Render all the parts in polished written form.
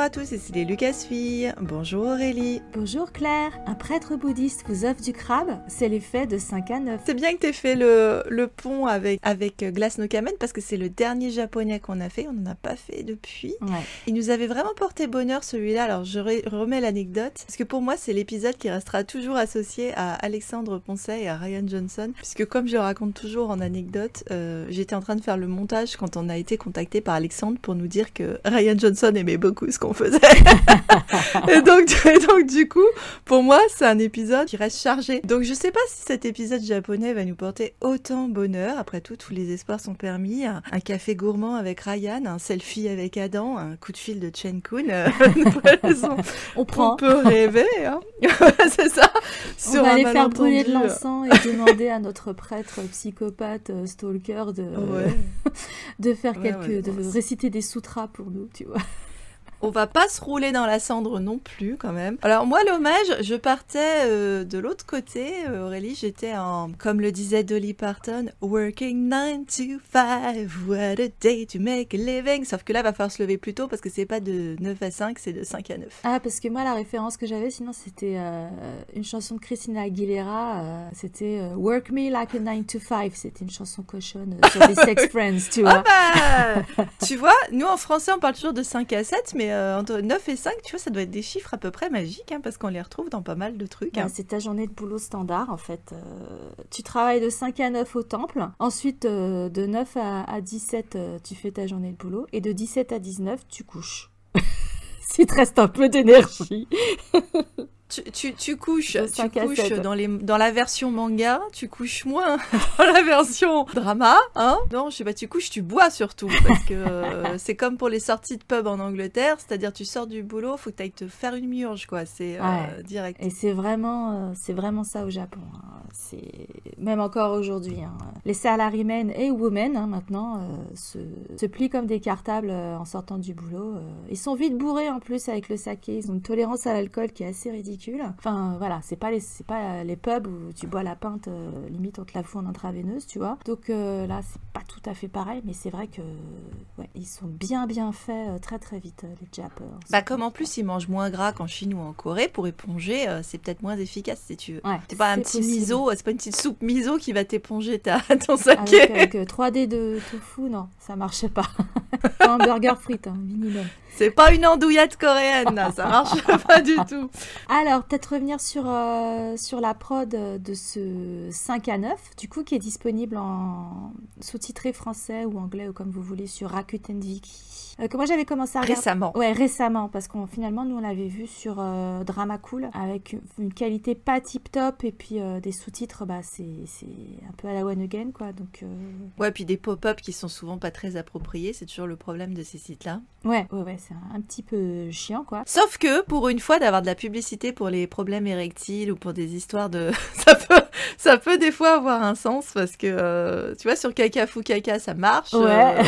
à tous, ici les Lucas filles. Bonjour Aurélie. Bonjour Claire. Un prêtre bouddhiste vous offre du crabe? C'est l'effet de 5 à 9. C'est bien que t'aies fait le pont avec Glass no Kamen parce que c'est le dernier japonais qu'on a fait. On n'en a pas fait depuis. Ouais. Il nous avait vraiment porté bonheur celui-là. Alors je remets l'anecdote parce que pour moi c'est l'épisode qui restera toujours associé à Alexandre Poncet et à Ryan Johnson. Puisque comme je le raconte toujours en anecdote, j'étais en train de faire le montage quand on a été contacté par Alexandre pour nous dire que Ryan Johnson aimait beaucoup ce qu'on faisait. et donc du coup, pour moi, c'est un épisode qui reste chargé. Donc je sais pas si cet épisode japonais va nous porter autant bonheur. Après tout, tous les espoirs sont permis. Un café gourmand avec Ryan, un selfie avec Adam, un coup de fil de Chen Kun. On peut rêver. Hein. C'est ça. On va aller faire brûler de l'encens et demander à notre prêtre psychopathe stalker de faire de réciter des sutras pour nous, tu vois. On va pas se rouler dans la cendre non plus, quand même. Alors moi, l'hommage, je partais de l'autre côté, Aurélie. J'étais comme le disait Dolly Parton, « Working 9 to 5, what a day to make a living ». Sauf que là, il va falloir se lever plus tôt parce que c'est pas de 9 à 5, c'est de 5 à 9. Ah, parce que moi, la référence que j'avais, sinon, c'était une chanson de Christina Aguilera. C'était « Work me like a 9 to 5 ». C'était une chanson cochonne sur les Sex Friends, tu vois. Tu vois, nous, en français, on parle toujours de 5 à 7, mais entre 9 et 5, tu vois, ça doit être des chiffres à peu près magiques, hein, parce qu'on les retrouve dans pas mal de trucs. Hein. C'est ta journée de boulot standard, en fait. Tu travailles de 5 à 9 au temple. Ensuite, de 9 à 17, tu fais ta journée de boulot. Et de 17 à 19, tu couches. S'il te reste un peu d'énergie. Tu couches dans la version manga, tu couches moins dans la version drama, hein. Non, je sais pas, tu couches, tu bois surtout, parce que c'est comme pour les sorties de pub en Angleterre, c'est-à-dire tu sors du boulot, faut que t'ailles te faire une murge, quoi, c'est direct. Et c'est vraiment ça au Japon, hein. C'est même encore aujourd'hui, hein. Les salarymen et women, hein, maintenant, se plient comme des cartables en sortant du boulot. Ils sont vite bourrés en plus avec le saké, ils ont une tolérance à l'alcool qui est assez ridicule. Enfin voilà, c'est pas les pubs où tu bois la pinte, limite on te la fout en intraveineuse, tu vois. Donc là c'est pas tout à fait pareil, mais c'est vrai que ils sont bien faits très très vite les Japs. Comme en plus ils mangent moins gras qu'en Chine ou en Corée, pour éponger c'est peut-être moins efficace si tu veux. Ouais, c'est pas un petit miso, c'est pas une petite soupe miso qui va t'éponger ton saké. Avec 3D de tofu, non, ça marchait pas. Un burger frites, hein, minimum. C'est pas une andouillette coréenne, là, ça marche pas du tout. Alors, peut-être revenir sur la prod de ce 5 à 9, du coup, qui est disponible en sous-titré français ou anglais, ou comme vous voulez, sur Rakuten Viki. Que moi, j'avais commencé à regarder... Récemment. Ouais, récemment, parce qu'on finalement, nous, on l'avait vu sur Drama Cool, avec une qualité pas tip-top, et puis des sous-titres, c'est un peu à la one again, quoi, donc... Ouais, puis des pop-up qui sont souvent pas très appropriés, c'est toujours le problème de ces sites-là. Ouais, c'est un petit peu chiant, quoi. Sauf que, pour une fois, d'avoir de la publicité pour les problèmes érectiles ou pour des histoires de... ça peut des fois avoir un sens, parce que, tu vois, sur Kaka Fou Kaka, ça marche. Ouais,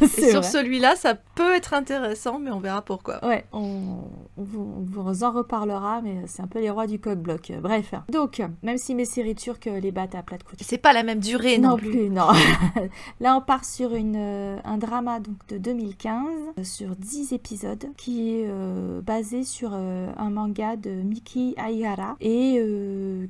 et sur celui-là, ça peut être intéressant, mais on verra pourquoi. Ouais, on vous en reparlera, mais c'est un peu les rois du coq-bloc. Bref. Donc, même si mes séries turques les battent à plat de couture. C'est pas la même durée non plus. Non. Là, on part sur un drama donc, de 2015, sur 10 épisodes, qui est basé sur un manga de Miki Aihara et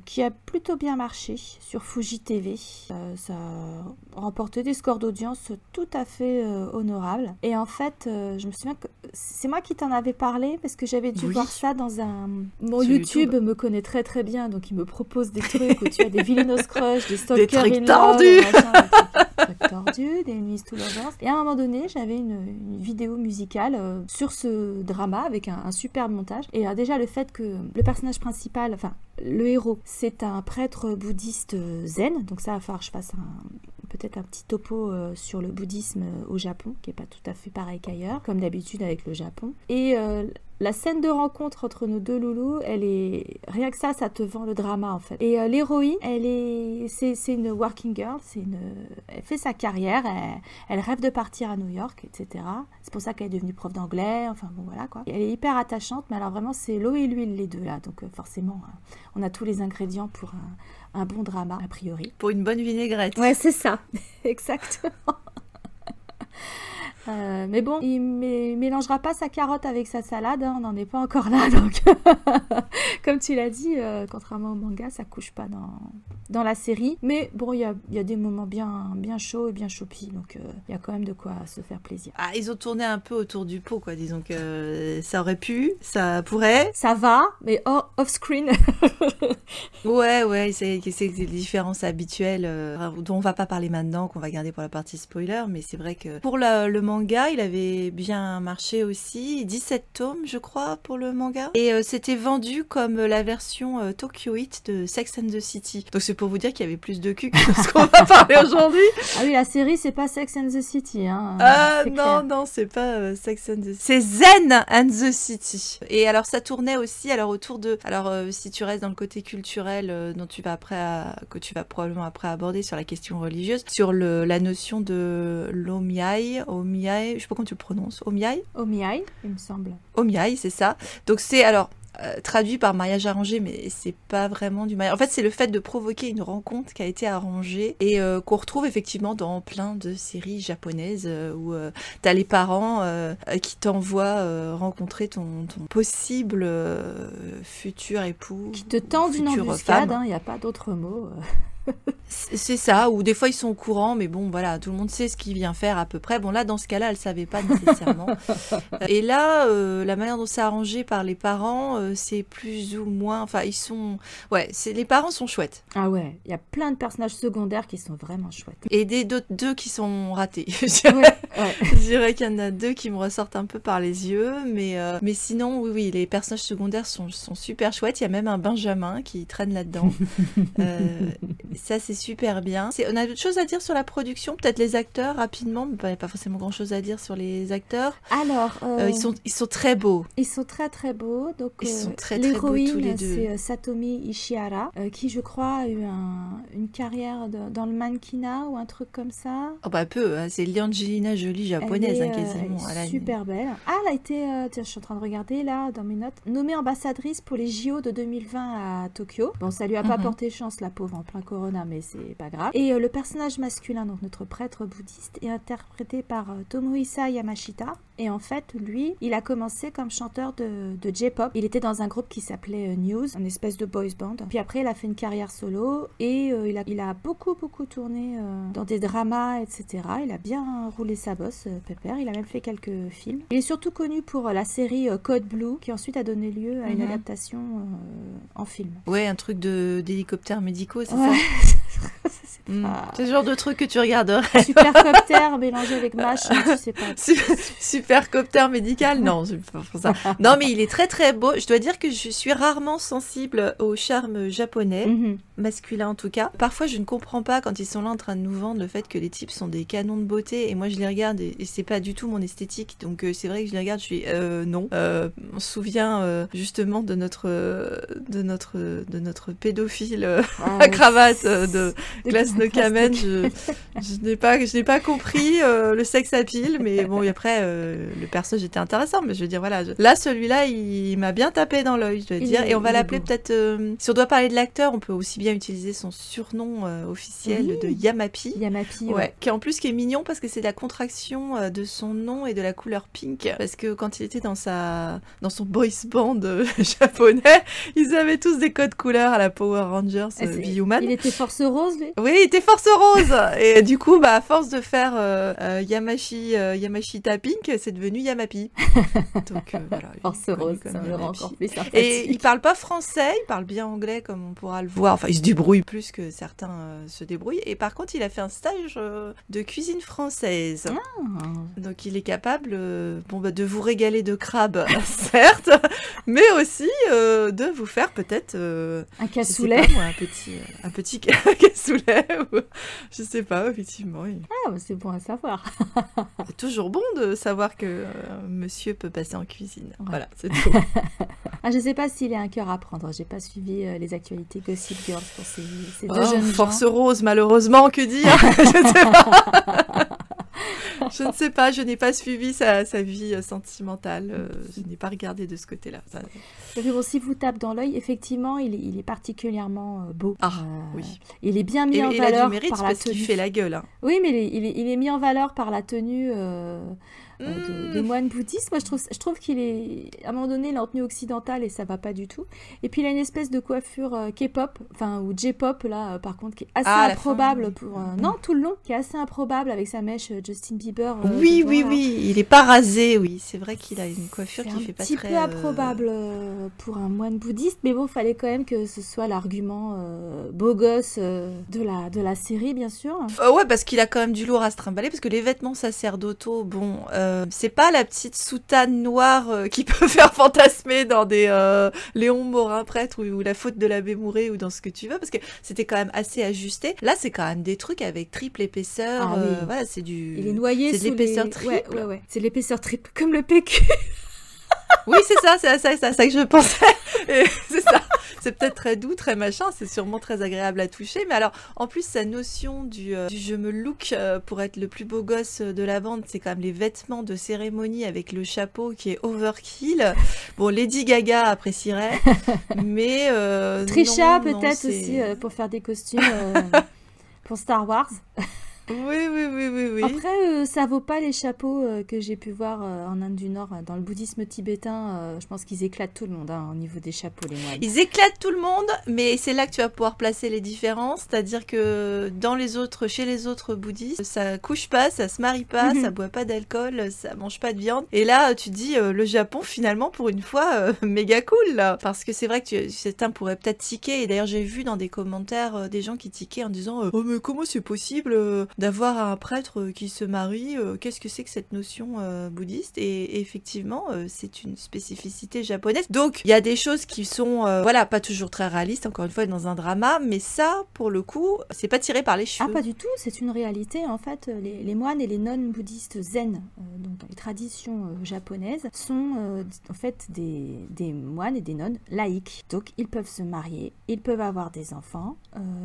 qui a plutôt bien marché sur Fuji TV. Ça a remporté des scores d'audience tout à fait honorables. Et en fait, je me souviens que c'est moi qui t'en avais parlé parce que j'avais dû voir ça dans un... Mon YouTube me connaît très très bien, donc il me propose des trucs où tu as des Villainous Crush, des Stalker des trucs in tordus, des trucs tordus, des Enemies to Lovers. Et à un moment donné, j'avais une vidéo musicale sur ce drama avec un super montage. Et déjà le fait que le personnage principal, enfin le héros, c'est un prêtre bouddhiste zen, donc ça va falloir que je fasse peut-être un petit topo sur le bouddhisme au Japon, qui n'est pas tout à fait pareil qu'ailleurs, comme d'habitude avec le Japon. Et la scène de rencontre entre nos deux loulous, elle est... Rien que ça te vend le drama, en fait. Et l'héroïne, c'est une working girl, elle fait sa carrière, elle rêve de partir à New York, etc. C'est pour ça qu'elle est devenue prof d'anglais, enfin bon, voilà, quoi. Et elle est hyper attachante, mais alors vraiment, c'est l'eau et l'huile, les deux, là. Donc forcément, on a tous les ingrédients pour un bon drama, a priori. Pour une bonne vinaigrette. Ouais, c'est ça. Exactement. Mais bon, il mélangera pas sa carotte avec sa salade, hein, on n'en est pas encore là, donc comme tu l'as dit, contrairement au manga, ça couche pas dans la série. Mais bon, il y a des moments bien chauds et bien choupis, donc il y a quand même de quoi se faire plaisir. Ah, ils ont tourné un peu autour du pot, quoi. Disons que ça aurait pu, ça pourrait. Ça va, mais off-screen. Ouais, c'est des différences habituelles dont on va pas parler maintenant, qu'on va garder pour la partie spoiler, mais c'est vrai que pour le manga, il avait bien marché aussi. 17 tomes, je crois, pour le manga. Et c'était vendu comme la version Tokyo Heat de Sex and the City. Donc c'est pour vous dire qu'il y avait plus de cul que ce qu'on va parler aujourd'hui. Ah oui, la série, c'est pas Sex and the City, hein. Non, c'est pas Sex and the City. C'est Zen and the City. Et alors ça tournait aussi autour de... Alors si tu restes dans le côté culturel dont que tu vas probablement après aborder sur la question religieuse, sur la notion de l'omiai, je sais pas comment tu le prononces, omiai, il me semble. Omiai, c'est ça. Donc c'est traduit par mariage arrangé, mais c'est pas vraiment du mariage. En fait, c'est le fait de provoquer une rencontre qui a été arrangée et qu'on retrouve effectivement dans plein de séries japonaises où t'as les parents qui t'envoient rencontrer ton possible futur époux. Qui te tendent une embuscade, il n'y a pas d'autre mot. C'est ça, ou des fois ils sont au courant, mais bon voilà, tout le monde sait ce qu'il vient faire à peu près. Bon là, dans ce cas-là, elle savait pas nécessairement. Et là, la manière dont c'est arrangé par les parents, c'est plus ou moins... Enfin, les parents sont chouettes. Ah ouais, il y a plein de personnages secondaires qui sont vraiment chouettes. Et deux qui sont ratés. Ouais. Je dirais qu'il y en a 2 qui me ressortent un peu par les yeux, mais sinon, oui, les personnages secondaires sont super chouettes. Il y a même un Benjamin qui traîne là-dedans. Ça, c'est super bien. On a d'autres choses à dire sur la production, peut-être les acteurs rapidement, mais pas forcément grand-chose à dire sur les acteurs. Alors, ils sont très beaux. Ils sont très très beaux. Donc, ils sont très beaux tous les l'héroïne, deux. c'est Satomi Ishihara, qui je crois a eu une carrière dans le mannequinat ou un truc comme ça. Oh bah peu, hein, c'est l'Angelina Jolie japonaise, quasiment. Elle est super belle. Ah, elle a été, tiens, je suis en train de regarder là dans mes notes, nommée ambassadrice pour les JO de 2020 à Tokyo. Bon, ça lui a pas porté chance, la pauvre, en plein corona, mais c'est pas grave. Et le personnage masculin, donc notre prêtre bouddhiste, est interprété par Tomohisa Yamashita. Et en fait, lui, il a commencé comme chanteur de J-pop. Il était dans un groupe qui s'appelait News, une espèce de boys band. Puis après, il a fait une carrière solo et il a beaucoup tourné dans des dramas, etc. Il a bien roulé sa bosse, Pepper. Il a même fait quelques films. Il est surtout connu pour la série Code Blue, qui ensuite a donné lieu à une adaptation en film. Ouais, un truc d'hélicoptères médicaux, c'est ouais. ça C'est le genre de truc que tu regarderais. Supercopter mélangé avec MASH, tu sais pas. Supercopter médical, non, c'est pas pour ça. Non, mais il est très très beau. Je dois dire que je suis rarement sensible au charme japonais, masculin en tout cas. Parfois, je ne comprends pas quand ils sont là en train de nous vendre le fait que les types sont des canons de beauté et moi je les regarde et c'est pas du tout mon esthétique. Donc c'est vrai que je les regarde, je suis non. On se souvient justement de notre pédophile à cravate de Glass no Kamen. Je n'ai pas compris le sex appeal, mais bon, et après le personnage était intéressant, mais je veux dire voilà, là celui-là il m'a bien tapé dans l'œil, je dois dire, et on va l'appeler peut-être si on doit parler de l'acteur, on peut aussi bien utiliser son surnom officiel de Yamapi, ouais, qui est mignon parce que c'est la contraction de son nom et de la couleur pink, parce que quand il était dans son boys band japonais, ils avaient tous des codes couleurs à la Power Rangers Bioman. Il était Force Rose, lui. Oui, il était Force Rose. Et du coup, à force de faire Yamashita Pink, c'est devenu Yamapi. Donc voilà. Force Rose, ça me rend encore plus sympathique. Et il parle pas français, il parle bien anglais comme on pourra le voir. Enfin, il se débrouille plus que certains se débrouillent. Et par contre, il a fait un stage de cuisine française. Donc il est capable de vous régaler de crabes, certes, mais aussi de vous faire peut-être un cassoulet. Un petit cassoulet. Je sais pas, effectivement. C'est bon à savoir. C'est toujours bon de savoir que monsieur peut passer en cuisine. Ouais. Voilà, c'est tout. Je sais pas s'il a un cœur à prendre. J'ai pas suivi les actualités Gossip Girls pour ces deux jeunes gens. Force Rose, malheureusement, que dire. Je sais pas. Je ne sais pas, je n'ai pas suivi sa vie sentimentale. Je n'ai pas regardé de ce côté-là. Mais bon, si vous tapez dans l'œil, effectivement, il est particulièrement beau. Oui. Il est bien mis en valeur il a du mérite par la parce tenue. qu'il fait la gueule. Hein. Oui, mais il est mis en valeur par la tenue de moine bouddhiste. Moi, je trouve qu'il est... À un moment donné, il est en tenue occidentale et ça va pas du tout. Et puis, il a une espèce de coiffure K-pop, ou J-pop, là, par contre, qui est assez improbable pour... Non, tout le long, qui est assez improbable avec sa mèche Justin Bieber. Oui, il est pas rasé, oui. C'est vrai qu'il a une coiffure qui fait pas très... C'est un petit peu improbable pour un moine bouddhiste, mais bon, il fallait quand même que ce soit l'argument beau gosse de la série, bien sûr. Ouais, parce qu'il a quand même du lourd à se trimballer, parce que les vêtements sacerdotaux, bon, c'est pas la petite soutane noire qui peut faire fantasmer dans des Léon Morin prêtre ou la faute de l'abbé Mouret ou dans ce que tu veux, parce que c'était quand même assez ajusté. Là, c'est quand même des trucs avec triple épaisseur. Oui. Voilà, c'est du... Il est noyé sous l'épaisseur triple. Ouais. C'est l'épaisseur triple, comme le PQ. Oui, c'est ça, c'est à ça que je pensais. Et c'est ça. C'est peut-être très doux, très machin, c'est sûrement très agréable à toucher. Mais alors, en plus, sa notion du je me look pour être le plus beau gosse de la bande, c'est quand même les vêtements de cérémonie avec le chapeau qui est overkill. Bon, Lady Gaga apprécierait, mais... Trisha, peut-être aussi, pour faire des costumes pour Star Wars. Oui. Après, ça vaut pas les chapeaux que j'ai pu voir en Inde du Nord, dans le bouddhisme tibétain. Je pense qu'ils éclatent tout le monde au niveau des chapeaux, les moines. Ils éclatent tout le monde, mais c'est là que tu vas pouvoir placer les différences. C'est-à-dire que chez les autres bouddhistes, ça couche pas, ça se marie pas, ça boit pas d'alcool, ça mange pas de viande. Et là, tu te dis, le Japon, finalement, pour une fois, méga cool, là. Parce que c'est vrai que certains pourraient peut-être tiquer. Et d'ailleurs, j'ai vu dans des commentaires des gens qui tiquaient en disant « Oh, mais comment c'est possible d'avoir un prêtre qui se marie, qu'est-ce que c'est que cette notion bouddhiste ?» Et effectivement, c'est une spécificité japonaise. Donc, il y a des choses qui sont, pas toujours très réalistes, encore une fois, dans un drama, mais ça, pour le coup, c'est pas tiré par les cheveux. Ah, pas du tout, c'est une réalité. En fait, les moines et les nonnes bouddhistes zen, donc dans les traditions japonaises, sont en fait des moines et des nonnes laïques. Donc, ils peuvent se marier, ils peuvent avoir des enfants,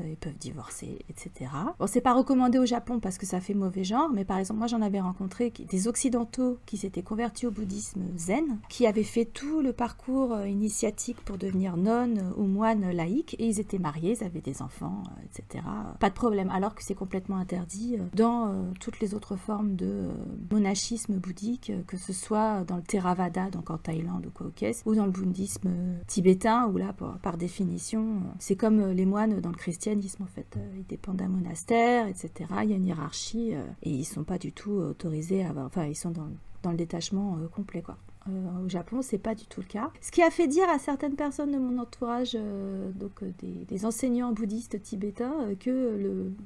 ils peuvent divorcer, etc. Bon, c'est pas recommandé au Japon parce que ça fait mauvais genre, mais par exemple, moi j'en avais rencontré des occidentaux qui s'étaient convertis au bouddhisme zen, qui avaient fait tout le parcours initiatique pour devenir nonnes ou moines laïques, et ils étaient mariés, ils avaient des enfants, etc. Pas de problème, alors que c'est complètement interdit dans toutes les autres formes de monachisme bouddhique, que ce soit dans le Theravada, donc en Thaïlande ou Caucase, ou dans le bouddhisme tibétain, où là, par définition, c'est comme les moines dans le christianisme, en fait. Ils dépendent d'un monastère, etc. Il y a une hiérarchie, et ils sont pas du tout autorisés à avoir... Enfin, ils sont dans le détachement complet, quoi. Au Japon, c'est pas du tout le cas. Ce qui a fait dire à certaines personnes de mon entourage, des enseignants bouddhistes tibétains, que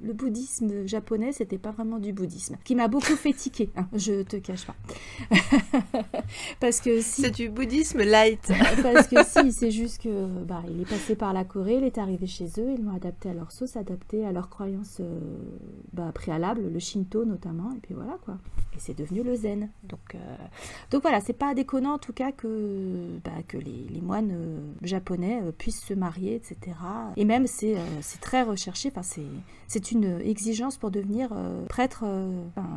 le bouddhisme japonais, c'était pas vraiment du bouddhisme. Qui m'a beaucoup fait tiquer, hein, je te cache pas. Parce que si... C'est du bouddhisme light. Parce que si, c'est juste que il est passé par la Corée, il est arrivé chez eux, ils l'ont adapté à leur sauce, adapté à leurs croyances préalables, le Shinto notamment, et puis voilà quoi. Et c'est devenu le zen. Donc voilà, c'est pas déconnant en tout cas que les moines japonais puissent se marier, etc. Et même c'est très recherché, c'est une exigence pour devenir prêtre,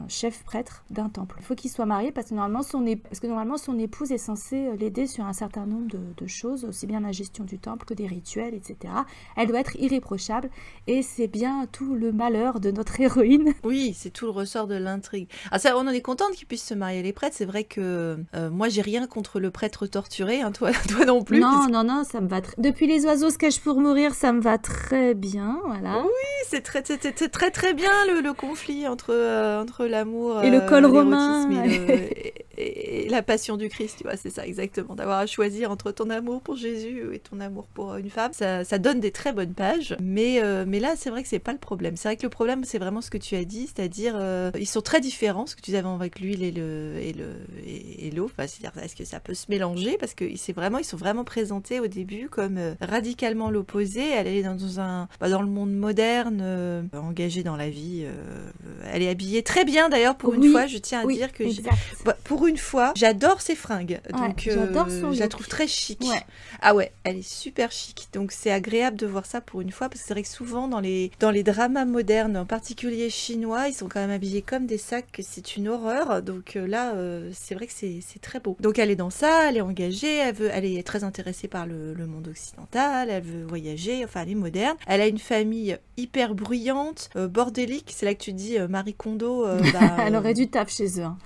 chef prêtre d'un temple. Il faut qu'il soit marié parce que normalement son épouse est censée l'aider sur un certain nombre de choses, aussi bien la gestion du temple que des rituels, etc. Elle doit être irréprochable et c'est bien tout le malheur de notre héroïne. Oui, c'est tout le ressort de l'intrigue. Ah, ça, on en est contente qu'ils puissent se marier les prêtres. C'est vrai que moi j'ai rien contre le prêtre torturé, hein, toi non plus. Non, ça me va depuis les oiseaux se cachent pour mourir, ça me va très bien, voilà. Oui, c'est très très bien le conflit entre l'amour et le col romain et la passion du Christ, tu vois, c'est ça exactement, d'avoir à choisir entre ton amour pour Jésus et ton amour pour une femme, ça donne des très bonnes pages, mais là c'est vrai que c'est pas le problème. C'est vrai que le problème c'est vraiment ce que tu as dit, c'est-à-dire ils sont très différents, ce que tu disais avant avec l'huile et l'eau, enfin, c'est-à-dire est-ce que ça peut se mélanger, parce que ils sont vraiment présentés au début comme radicalement l'opposé. Elle est dans le monde moderne, engagée dans la vie, elle est habillée très bien d'ailleurs pour une fois, je tiens à dire que pour pour une fois, j'adore ses fringues. Ouais, Donc, j'adore son je la look. trouve très chic. Ouais. Ah ouais, elle est super chic. Donc, c'est agréable de voir ça pour une fois, parce que c'est vrai que souvent, dans les dramas modernes, en particulier chinois, ils sont quand même habillés comme des sacs, c'est une horreur. Donc là, c'est vrai que c'est très beau. Donc, elle est dans ça, elle est engagée, elle est très intéressée par le monde occidental, elle veut voyager, enfin, elle est moderne. Elle a une famille hyper bruyante, bordélique. C'est là que tu dis Marie Kondo. Elle aurait du taf chez eux. Hein.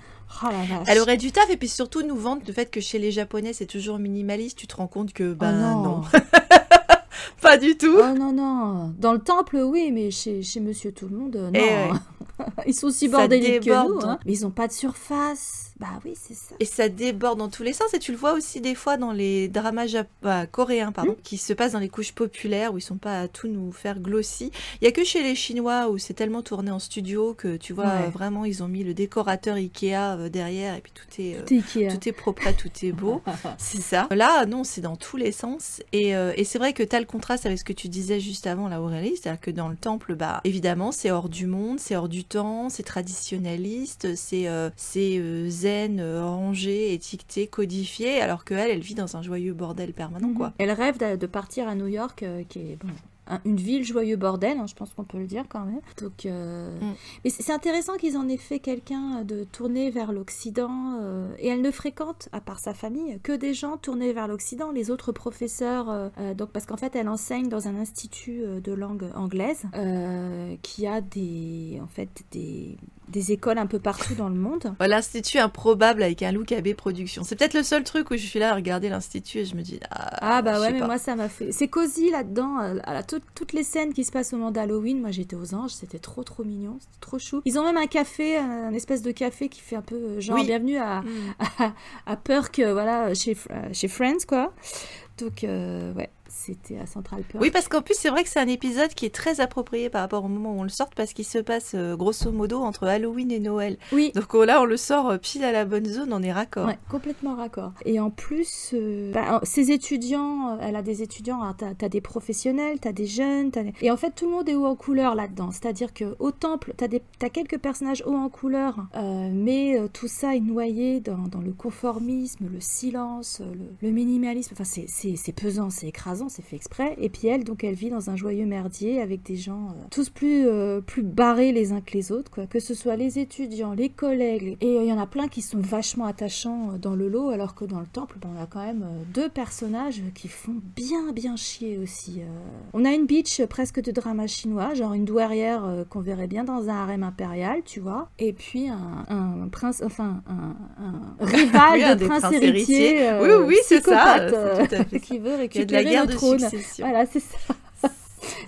Oh la vache. Elle aurait du taf, et puis surtout nous vendre le fait que chez les Japonais c'est toujours minimaliste. Tu te rends compte que non. Pas du tout. Oh non. Dans le temple, oui, mais chez Monsieur Tout-le-Monde, non. Ils sont aussi bordéliques que nous. Hein. Mais ils n'ont pas de surface. Bah oui, c'est ça. Et ça déborde dans tous les sens. Et tu le vois aussi des fois dans les dramas coréens, qui se passent dans les couches populaires, où ils sont pas à tout nous faire glossy. Il y a que chez les Chinois où c'est tellement tourné en studio que tu vois vraiment ils ont mis le décorateur Ikea derrière, et puis tout est propre, tout est beau. C'est ça. Là, non, c'est dans tous les sens. Et c'est vrai que tu as le contraste avec ce que tu disais juste avant, là, Aurélie. C'est-à-dire que dans le temple, évidemment, c'est hors du monde, c'est hors du temps, c'est traditionnaliste, c'est zen, rangé, étiqueté, codifié, alors qu'elle, elle vit dans un joyeux bordel permanent, quoi. Elle rêve de partir à New York, qui est une ville joyeux bordel, je pense qu'on peut le dire quand même. Donc, mais c'est intéressant qu'ils en aient fait quelqu'un de tourné vers l'Occident, et elle ne fréquente, à part sa famille, que des gens tournés vers l'Occident. Les autres professeurs, donc parce qu'en fait elle enseigne dans un institut de langue anglaise, qui a des écoles un peu partout dans le monde. L'Institut Improbable avec un look AB Productions. C'est peut-être le seul truc où je suis là à regarder l'Institut et je me dis mais moi ça m'a fait... C'est cosy là-dedans, toutes les scènes qui se passent au moment d'Halloween, moi j'étais aux anges, c'était trop mignon, c'était trop chou. Ils ont même un café, un espèce de café qui fait un peu genre bienvenue à Perk, chez Friends, quoi. Donc, c'était à Central Perk. Oui, parce qu'en plus, c'est vrai que c'est un épisode qui est très approprié par rapport au moment où on le sort, parce qu'il se passe grosso modo entre Halloween et Noël. Oui. Donc là, on le sort pile à la bonne zone, on est raccord. Ouais, complètement raccord. Et en plus, ces étudiants, elle a des étudiants, t'as des professionnels, t'as des jeunes, et en fait, tout le monde est haut en couleur là-dedans. C'est-à-dire qu'au temple, t'as quelques personnages hauts en couleur, mais tout ça est noyé dans le conformisme, le silence, le minimalisme. Enfin, c'est pesant, c'est écrasant, c'est fait exprès. Et puis elle vit dans un joyeux merdier avec des gens tous plus barrés les uns que les autres, quoi. Que ce soit les étudiants, les collègues, et il y en a plein qui sont vachement attachants dans le lot, alors que dans le temple, on a quand même deux personnages qui font bien chier aussi. On a une bitch presque de drama chinois, genre une douairière qu'on verrait bien dans un harem impérial, tu vois, et puis un prince, enfin un rival de prince héritier, oui, c'est ça, qui veut récupérer le trône. Voilà, c'est ça.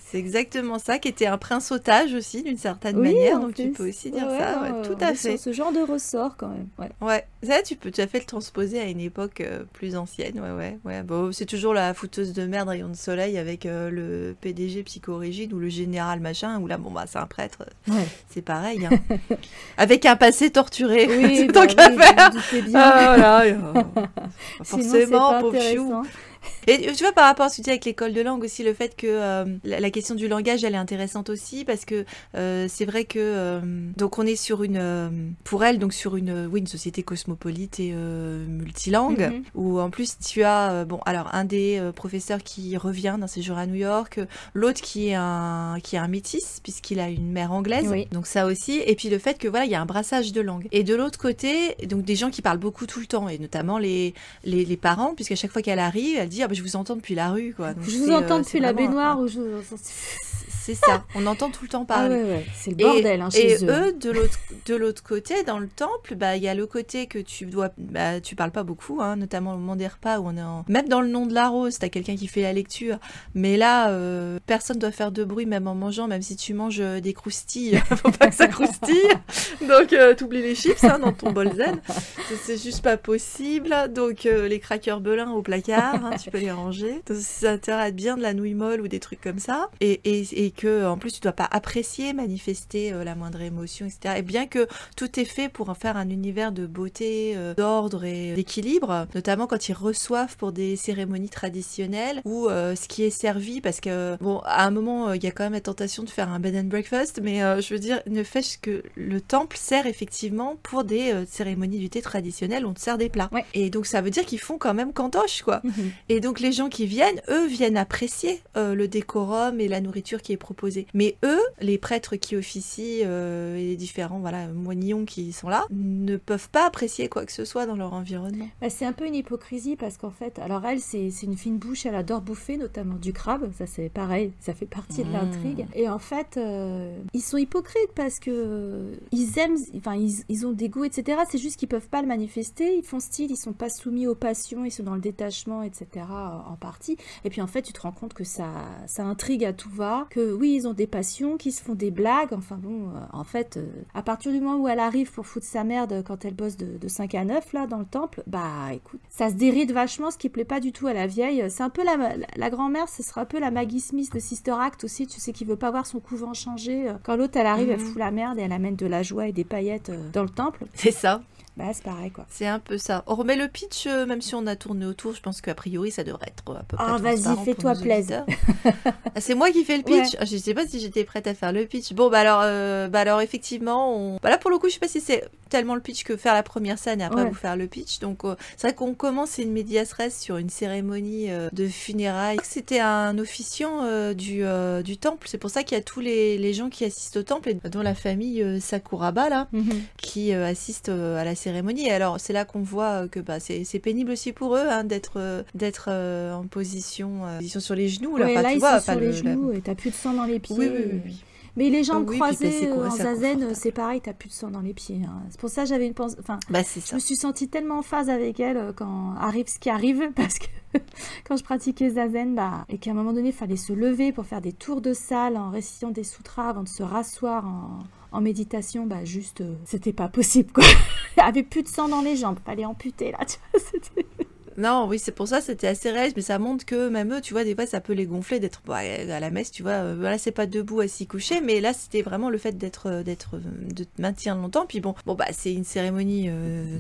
C'est exactement ça, qui était un prince otage aussi, d'une certaine manière, donc tu peux aussi dire ça, tout à fait. Sur ce genre de ressort, quand même. Ouais, ça, tu as fait le transposer à une époque plus ancienne, Bon, c'est toujours la fouteuse de merde, rayon de soleil, avec le PDG psychorigide ou le général machin, où là, c'est un prêtre, c'est pareil. Hein. Avec un passé torturé, c'est tant qu'à faire. Forcément, pauvre chou. Et tu vois, par rapport à ce que tu dis avec l'école de langue aussi, le fait que la question du langage, elle est intéressante aussi, parce que c'est vrai que donc on est sur pour elle, donc sur une société cosmopolite et multilangue, où en plus tu as alors un des professeurs qui revient d'un séjour à New York, l'autre qui est un métis puisqu'il a une mère anglaise, donc ça aussi, et puis le fait que il y a un brassage de langues, et de l'autre côté donc des gens qui parlent beaucoup tout le temps, et notamment les parents, puisqu'à chaque fois qu'elle arrive, elle dit je vous entends depuis la rue, quoi. Donc, je vous entends depuis la baignoire, ou c'est ça, on entend tout le temps parler. C'est le bordel chez eux. Et eux, de l'autre côté, dans le temple, il y a le côté que tu parles pas beaucoup, hein, notamment au moment des repas, où on est même dans le nom de la rose, t'as quelqu'un qui fait la lecture, mais là, personne doit faire de bruit, même en mangeant, même si tu manges des croustilles, faut pas que ça croustille, donc t'oublies les chips dans ton bol zen, c'est juste pas possible, donc les crackers Belin au placard, tu peux les ranger, donc ça a intérêt à être bien de la nouille molle ou des trucs comme ça, et et que en plus tu dois pas apprécier, manifester la moindre émotion, etc. Et bien que tout est fait pour en faire un univers de beauté, d'ordre et d'équilibre, notamment quand ils reçoivent pour des cérémonies traditionnelles ou ce qui est servi, parce que bon, à un moment il y a quand même la tentation de faire un bed and breakfast, mais je veux dire, ne fais-je que le temple sert effectivement pour des cérémonies du thé traditionnelles, on te sert des plats. Ouais. Et donc ça veut dire qu'ils font quand même cantoche, quoi. Et donc les gens qui viennent, eux, viennent apprécier le décorum et la nourriture qui est proposée. Mais eux, les prêtres qui officient et les différents moignons qui sont là, ne peuvent pas apprécier quoi que ce soit dans leur environnement. Bah, c'est un peu une hypocrisie parce qu'en fait, alors elle, c'est une fine bouche, elle adore bouffer, notamment du crabe, ça c'est pareil, ça fait partie de l'intrigue. Et en fait, ils sont hypocrites parce que ils aiment, enfin ils ont des goûts, etc. C'est juste qu'ils peuvent pas le manifester, ils font style, ils sont pas soumis aux passions, ils sont dans le détachement, etc. en partie. Et puis en fait, tu te rends compte que ça intrigue à tout va, que oui, ils ont des passions, qu'ils se font des blagues, enfin bon, en fait, à partir du moment où elle arrive pour foutre sa merde quand elle bosse de 5 à 9, là, dans le temple, bah écoute, ça se déride vachement, ce qui plaît pas du tout à la vieille. C'est un peu la grand-mère, ce sera un peu la Maggie Smith de Sister Act aussi, tu sais, qui veut pas voir son couvent changer. Quand l'autre, elle arrive, elle fout la merde et elle amène de la joie et des paillettes dans le temple. C'est ça. Bah, c'est pareil, quoi. C'est un peu ça. On remet le pitch, même si on a tourné autour, je pense qu'a priori, ça devrait être à peu près vas-y, fais-toi plaisir. C'est moi qui fais le pitch. Ouais. Je sais pas si j'étais prête à faire le pitch. Bon, alors effectivement, là, pour le coup, je sais pas si c'est tellement le pitch que faire la première scène et après vous faire le pitch. Donc, c'est vrai qu'on commence une medias res sur une cérémonie de funérailles. C'était un officiant du temple. C'est pour ça qu'il y a tous les gens qui assistent au temple, et dont la famille Sakuraba, là, qui assiste à la cérémonie. Et alors, c'est là qu'on voit que c'est pénible aussi pour eux d'être en position sur les genoux. Ouais, là, là tu ils vois, sont sur les genoux et t'as plus de sang dans les pieds. Oui. Mais les jambes Oui, croisées en ça zazen, conforte. c'est pareil, t'as plus de sang dans les pieds. Hein. C'est pour ça que j'avais une pensée. Enfin, C'est ça. je me suis sentie tellement en phase avec elle quand arrive ce qui arrive, parce que quand je pratiquais zazen, et qu'à un moment donné, il fallait se lever pour faire des tours de salle en récitant des sutras avant de se rasseoir en méditation, juste, c'était pas possible, quoi. Il y avait plus de sang dans les jambes, fallait amputer, là, tu vois, c'était... Non, oui, c'est pour ça, c'était assez réaliste, mais ça montre que même eux, tu vois, des fois, ça peut les gonfler d'être à la messe, tu vois. Là, c'est pas debout à s'y coucher, mais là, c'était vraiment le fait de te maintenir longtemps. Puis bon, c'est une cérémonie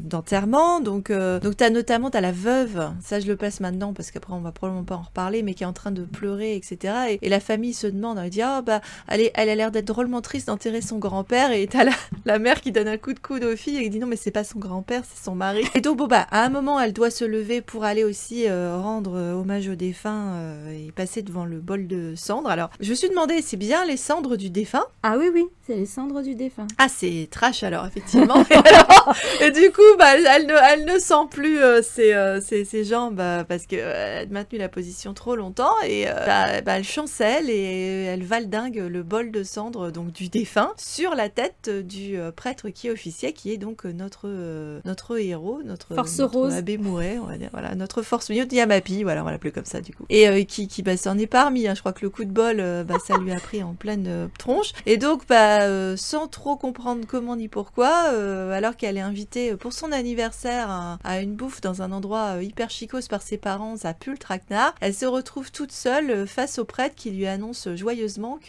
d'enterrement, donc t'as la veuve, ça je le passe maintenant parce qu'après on va probablement pas en reparler, mais qui est en train de pleurer, etc. Et la famille se demande, elle dit elle a l'air d'être drôlement triste d'enterrer son grand-père, et t'as la mère qui donne un coup de coude aux filles et qui dit non mais c'est pas son grand-père, c'est son mari. Et donc à un moment elle doit se lever pour aller aussi rendre hommage aux défunts et passer devant le bol de cendres. Alors, je me suis demandé, c'est bien les cendres du défunt? Ah oui, c'est les cendres du défunt. Ah, c'est trash alors, effectivement. et du coup, elle ne sent plus ses jambes parce qu'elle a maintenu la position trop longtemps, et elle chancelle et elle valdingue le bol de cendres donc, du défunt sur la tête du prêtre qui officiait, qui est donc notre héros, notre rose. abbé Mouret, on va dire. Voilà, notre force Yamapi, voilà, on va l'appeler comme ça du coup. Et qui s'en est parmi, je crois que le coup de bol, ça lui a pris en pleine tronche. Et donc, sans trop comprendre comment ni pourquoi, alors qu'elle est invitée pour son anniversaire à une bouffe dans un endroit hyper chicose par ses parents, ça pue le traquenard, elle se retrouve toute seule face au prêtre qui lui annonce joyeusement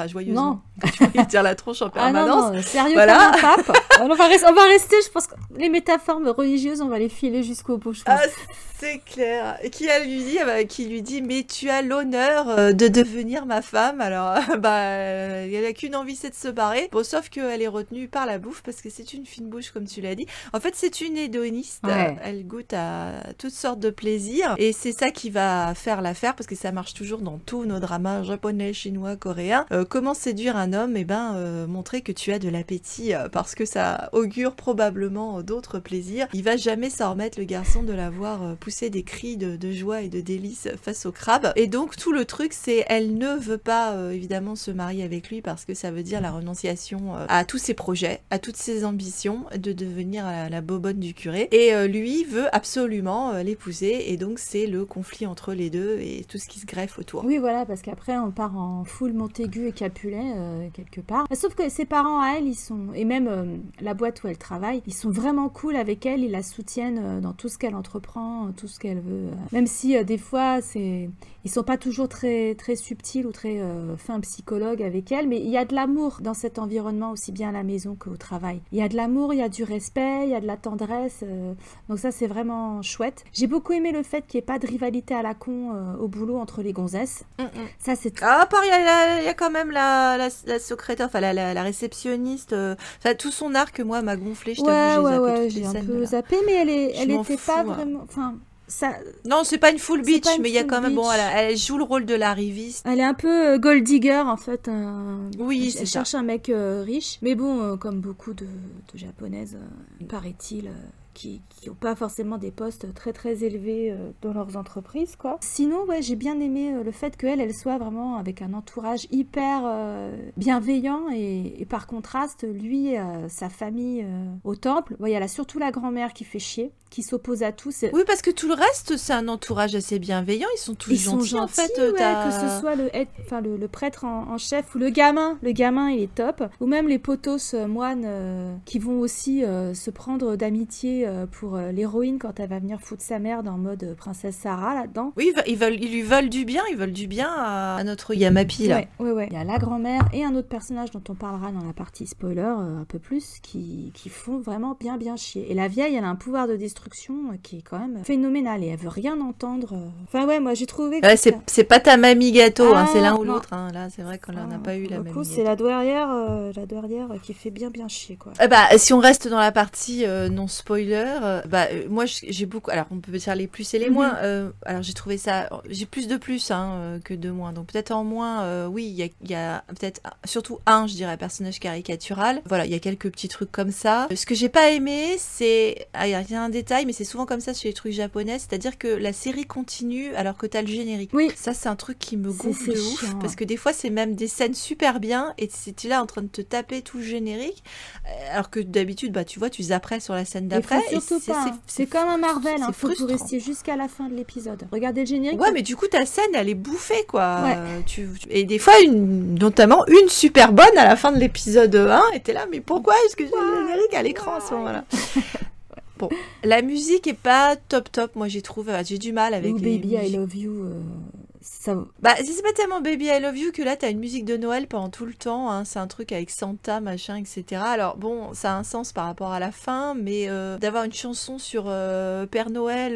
joyeusement, tu vas dire la tronche en permanence. Ah non, sérieux, voilà. comme un pape. On va rester, je pense que les métaphores religieuses, on va les filer jusqu'au bout, je pense. C'est clair. Et qui lui dit mais tu as l'honneur de devenir ma femme. Alors elle a qu'une envie, c'est de se barrer. Bon, sauf qu'elle est retenue par la bouffe parce que c'est une fine bouche, comme tu l'as dit. En fait, c'est une hédoniste. Ouais. Elle goûte à toutes sortes de plaisirs, et c'est ça qui va faire l'affaire, parce que ça marche toujours dans tous nos dramas japonais, chinois, coréens. Comment séduire un homme? Montrer que tu as de l'appétit, parce que ça augure probablement d'autres plaisirs. Il va jamais s'en remettre, le garçon, de l'avoir pousser des cris de joie et de délice face au crabe. Et donc tout le truc, c'est elle ne veut pas évidemment se marier avec lui, parce que ça veut dire la renonciation à tous ses projets, à toutes ses ambitions de devenir la bobonne du curé. Et lui veut absolument l'épouser, et donc c'est le conflit entre les deux et tout ce qui se greffe autour. Oui, voilà, parce qu'après on part en full Montaigu et Capulet quelque part. Sauf que ses parents à elle, ils sont, et même la boîte où elle travaille, ils sont vraiment cool avec elle, ils la soutiennent dans tout ce qu'elle entreprend. vraiment tout ce qu'elle veut. Même si des fois, ils sont pas toujours très, très subtils ou très fins psychologues avec elle, mais il y a de l'amour dans cet environnement, aussi bien à la maison qu'au travail. Il y a de l'amour, il y a du respect, il y a de la tendresse. Donc ça, c'est vraiment chouette. J'ai beaucoup aimé le fait qu'il n'y ait pas de rivalité à la con au boulot entre les gonzesses. Ça, c'est... Ah, à part, il y a quand même la secrétaire, enfin la réceptionniste. Tout son arc, moi, m'a gonflé. Je t'avoue, j'ai un peu zappé, mais elle était pas vraiment... Enfin, ça... Non, c'est pas une full bitch, mais il y a quand même... Bon, elle joue le rôle de la riviste. Elle est un peu gold digger, en fait. Oui, c'est ça. Elle cherche un mec riche. Mais bon, comme beaucoup de japonaises, paraît-il... qui n'ont pas forcément des postes très très élevés dans leurs entreprises, quoi. Sinon, ouais, j'ai bien aimé le fait qu'elle soit vraiment avec un entourage hyper bienveillant et par contraste, lui, sa famille au temple, il y a surtout la grand-mère qui fait chier, qui s'oppose à tout. Oui, parce que tout le reste, c'est un entourage assez bienveillant, ils sont tous gentils, en fait. Ouais, que ce soit le prêtre en chef ou le gamin il est top, ou même les potos moines qui vont aussi se prendre d'amitié pour l'héroïne quand elle va venir foutre sa merde en mode princesse Sarah là-dedans. Oui, ils lui veulent du bien, à notre Yamapi là. Ouais. Il y a la grand-mère et un autre personnage dont on parlera dans la partie spoiler un peu plus qui font vraiment bien chier. Et la vieille, elle a un pouvoir de destruction qui est quand même phénoménal et elle veut rien entendre. Enfin ouais, moi j'ai trouvé que c'est pas ta mamie gâteau, c'est l'un ou l'autre. Là, c'est vrai qu'on n'a pas eu la mamie. C'est la douairière qui fait bien chier, quoi. Si on reste dans la partie non spoiler, moi j'ai beaucoup. Alors on peut dire les plus et les moins. Alors j'ai trouvé ça. J'ai plus de plus que de moins. Donc peut-être en moins, oui, il y a peut-être surtout je dirais, personnage caricatural. Voilà, il y a quelques petits trucs comme ça. Ce que j'ai pas aimé, c'est. Il y a un détail, mais c'est souvent comme ça chez les trucs japonais, c'est-à-dire que la série continue alors que t'as le générique. Oui. Ça, c'est un truc qui me gonfle de ouf. Parce que des fois, c'est même des scènes super bien et tu es là en train de te taper tout le générique. Alors que d'habitude, tu vois, tu zapperais sur la scène d'après. C'est comme un Marvel, il faut rester jusqu'à la fin de l'épisode. Regardez le générique. Ouais, mais du coup, ta scène, elle est bouffée, quoi. Ouais. Et des fois, notamment une super bonne à la fin de l'épisode 1, et t'es là, mais pourquoi est-ce que j'ai le générique à l'écran à ce moment-là? Bon, la musique est pas top, moi j'ai trouvé, j'ai du mal avec les Baby I Love You, ça... c'est pas tellement Baby I Love You que là t'as une musique de Noël pendant tout le temps, c'est un truc avec Santa, machin, etc. Alors bon, ça a un sens par rapport à la fin, mais d'avoir une chanson sur Père Noël,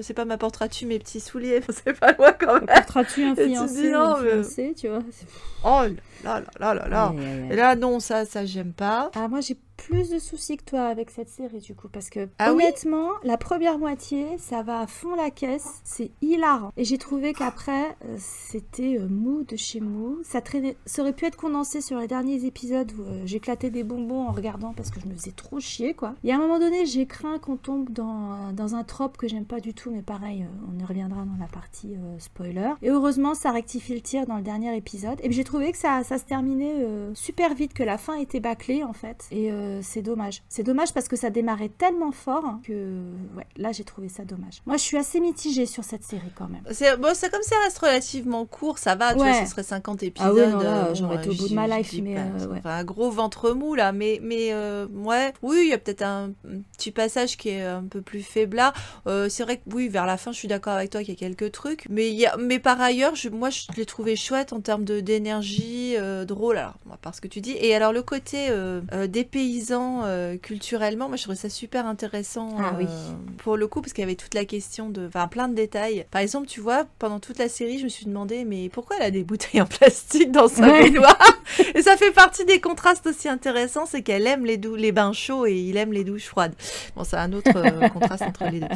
c'est pas m'apporteras-tu mes petits souliers, c'est pas loin quand même. M'apporteras-tu un fiancé ou une fiancée, tu vois. Oh là. Et là non, ça j'aime pas. Ah, moi j'ai plus de soucis que toi avec cette série du coup, parce que honnêtement, la première moitié, ça va à fond la caisse, c'est hilarant. Et j'ai trouvé qu'après, c'était mou de chez mou. Ça aurait pu être condensé sur les derniers épisodes où j'éclatais des bonbons en regardant parce que je me faisais trop chier, quoi. Et à un moment donné, j'ai craint qu'on tombe dans un trope que j'aime pas du tout, mais pareil, on y reviendra dans la partie spoiler. Et heureusement, ça rectifie le tir dans le dernier épisode. Et puis j'ai trouvé que ça se terminait super vite, que la fin était bâclée en fait. Et c'est dommage. C'est dommage parce que ça démarrait tellement fort que là j'ai trouvé ça dommage. Moi je suis assez mitigée sur cette série quand même. C'est comme ça reste relativement court, ça va, tu vois, ce serait 50 épisodes. Ah oui, non, là, j'aurais été au bout de ma life, mais un gros ventre mou là, mais oui, il y a peut-être un petit passage qui est un peu plus faiblard. C'est vrai que oui, vers la fin, je suis d'accord avec toi qu'il y a quelques trucs, mais par ailleurs, moi je l'ai trouvé chouette en termes d'énergie, drôle, alors parce que tu dis. Et alors le côté des paysans culturellement, moi je trouvais ça super intéressant pour le coup, parce qu'il y avait toute la question plein de détails. Par exemple, tu vois, pendant toute la série, je me suis demandé mais pourquoi elle a des bouteilles en plastique dans sa baignoire? Et ça fait partie des contrastes aussi intéressants, c'est qu'elle aime les bains chauds et il aime les douches froides. Bon, c'est un autre contraste entre les deux.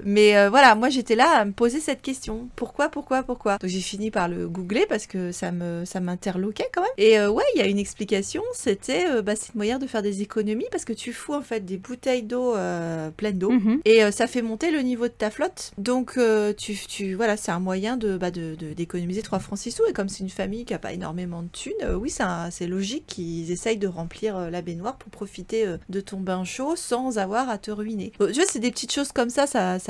Mais voilà, moi j'étais là à me poser cette question. Pourquoi? Donc j'ai fini par le googler parce que ça m'interloquait quand même. Et il y a une explication, c'était c'est une moyen de faire des économies parce que tu fous en fait des bouteilles d'eau pleines d'eau et ça fait monter le niveau de ta flotte. Donc voilà, c'est un moyen d'économiser 3 francs 6 sous, et comme c'est une famille qui a pas énormément de thunes, c'est logique qu'ils essayent de remplir la baignoire pour profiter de ton bain chaud sans avoir à te ruiner. Tu vois, c'est des petites choses comme ça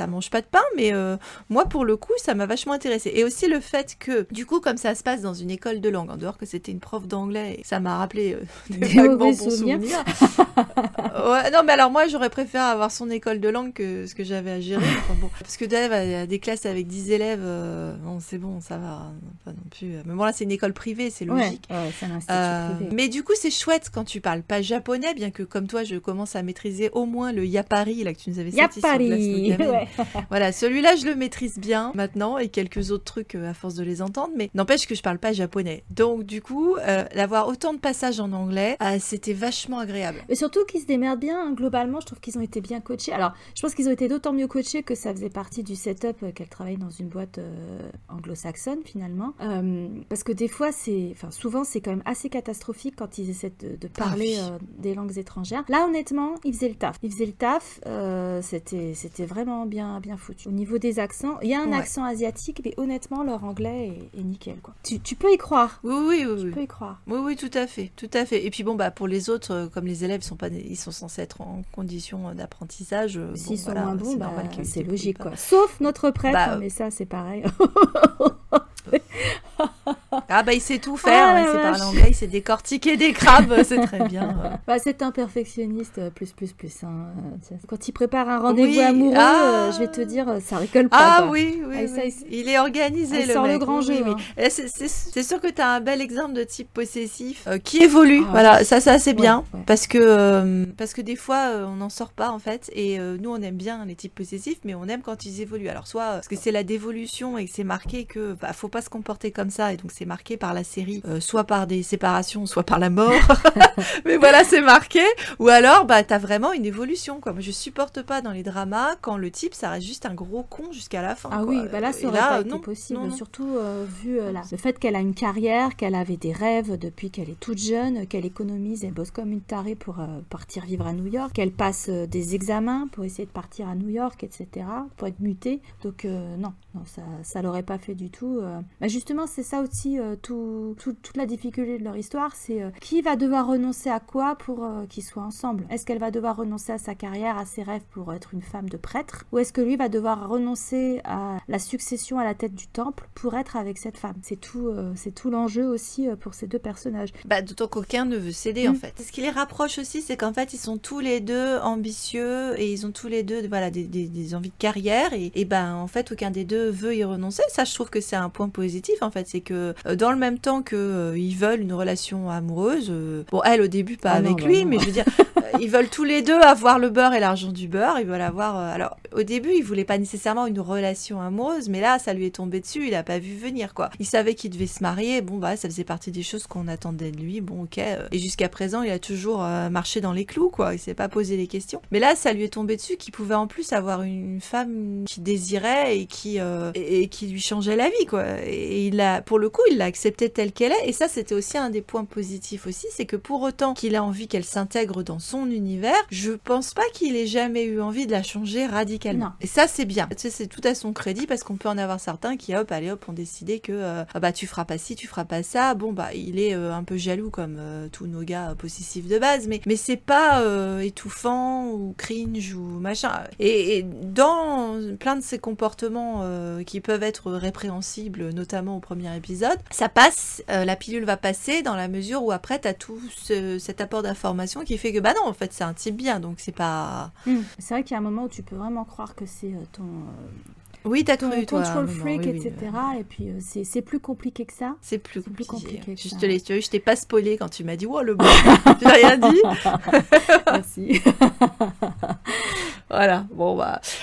mange pas de pain, mais moi pour le coup ça m'a vachement intéressée. Et aussi le fait que du coup, comme ça se passe dans une école de langue, en dehors que c'était une prof d'anglais, ça m'a rappelé Des vaguement mauvais bons souvenirs. Ouais, non, mais alors moi, j'aurais préféré avoir son école de langue que ce que j'avais à gérer. Enfin, bon, parce que il y a des classes avec 10 élèves, bon, c'est bon, ça va. Pas non plus. Mais bon, là, c'est une école privée, c'est logique. Ouais, c'est un institut privé. Mais du coup, c'est chouette quand tu parles pas japonais, bien que comme toi, je commence à maîtriser au moins le yapari, là, que tu nous avais sorti sur Glace no Kamen. Ouais. Voilà, celui-là, je le maîtrise bien maintenant, et quelques autres trucs à force de les entendre, mais n'empêche que je parle pas japonais. Donc, du coup, d'avoir autant de passages en anglais, c'était vachement agréable. Et surtout qu'ils se démerdent bien, hein. Globalement, je trouve qu'ils ont été bien coachés. Alors, je pense qu'ils ont été d'autant mieux coachés que ça faisait partie du setup qu'elle travaillait dans une boîte anglo-saxonne, finalement. Parce que des fois, souvent, c'est quand même assez catastrophique quand ils essaient de parler des langues étrangères. Là, honnêtement, ils faisaient le taf. C'était vraiment bien foutu. Au niveau des accents, il y a un accent asiatique, mais honnêtement, leur anglais est nickel, quoi. Tu peux y croire. Oui. Tu peux y croire. Oui, tout à fait. Et puis bon, pour les autres, comme les élèves ils sont censés être en condition d'apprentissage. S'ils sont moins bons, c'est logique, pas. quoi. Sauf notre prêtre, mais ça, c'est pareil. Il sait tout faire, il sait parler anglais, il sait décortiquer des crabes, c'est très bien. C'est un perfectionniste plus. Hein. Quand il prépare un rendez-vous amoureux, je vais te dire, ça rigole pas. Oui. Il est organisé, le sort mec. Le grand jeu. Oui. Hein. C'est sûr que tu as un bel exemple de type possessif qui évolue. Voilà, ça c'est bien. Ouais. Parce que des fois, on n'en sort pas, en fait. Et nous, on aime bien les types possessifs, mais on aime quand ils évoluent. Alors, soit parce que c'est la dévolution et que c'est marqué que faut pas se comporter comme ça, et donc c'est marqué par la série, soit par des séparations, soit par la mort. Mais voilà, c'est marqué. Ou alors, t'as vraiment une évolution, quoi. Moi, je supporte pas dans les dramas quand le type, ça reste juste un gros con jusqu'à la fin. Ah quoi. Oui, là, ça aurait pas été possible. Non. Surtout vu le fait qu'elle a une carrière, qu'elle avait des rêves depuis qu'elle est toute jeune, qu'elle économise, elle bosse comme une tarée pour partir vivre à New York, qu'elle passe des examens pour essayer de partir à New York, etc., pour être mutée. Donc, non, ça l'aurait pas fait du tout. Justement, c'est ça aussi, toute la difficulté de leur histoire, c'est qui va devoir renoncer à quoi pour qu'ils soient ensemble. Est-ce qu'elle va devoir renoncer à sa carrière, à ses rêves pour être une femme de prêtre, ou est-ce que lui va devoir renoncer à la succession à la tête du temple pour être avec cette femme? C'est tout l'enjeu aussi pour ces deux personnages. D'autant qu'aucun ne veut céder, en fait. Ce qui les rapproche aussi, c'est qu'en fait, ils sont tous les deux ambitieux et ils ont tous les deux des envies de carrière et en fait, aucun des deux veut y renoncer. Ça, je trouve que c'est un point positif, en fait. C'est que dans le même temps que ils veulent une relation amoureuse, elle au début pas avec lui, mais je veux dire, ils veulent tous les deux avoir le beurre et l'argent du beurre. Ils veulent avoir. Alors, au début, ils voulaient pas nécessairement une relation amoureuse, mais là, ça lui est tombé dessus. Il a pas vu venir, quoi. Il savait qu'il devait se marier. Ça faisait partie des choses qu'on attendait de lui. Ok. Et jusqu'à présent, il a toujours marché dans les clous, quoi. Il s'est pas posé les questions. Mais là, ça lui est tombé dessus qu'il pouvait en plus avoir une femme qui désirait et qui lui changeait la vie, quoi. Et pour le coup, il l'a acceptée telle qu'elle est. Et ça, c'était aussi un des points positifs aussi, c'est que pour autant qu'il a envie qu'elle s'intègre dans son univers, je pense pas qu'il ait jamais eu envie de la changer radicalement. Non. Et ça, c'est bien. Tu sais, c'est tout à son crédit parce qu'on peut en avoir certains qui, ont décidé que tu feras pas ci, tu feras pas ça. Il est un peu jaloux comme tous nos gars possessifs de base, mais c'est pas étouffant ou cringe ou machin. Et dans plein de ces comportements qui peuvent être répréhensibles, notamment au premier épisode, ça passe, la pilule va passer dans la mesure où après t'as tout cet apport d'information qui fait que non, en fait c'est un type bien, donc c'est pas... C'est vrai qu'il y a un moment où tu peux vraiment croire que c'est ton... Oui, t'as cru, toi. Control freak, etc. Et puis, c'est plus compliqué que ça. C'est plus compliqué que ça. Je t'ai pas spoilé quand tu m'as dit « Oh, le bon !» Tu n'as rien dit. Merci. Voilà,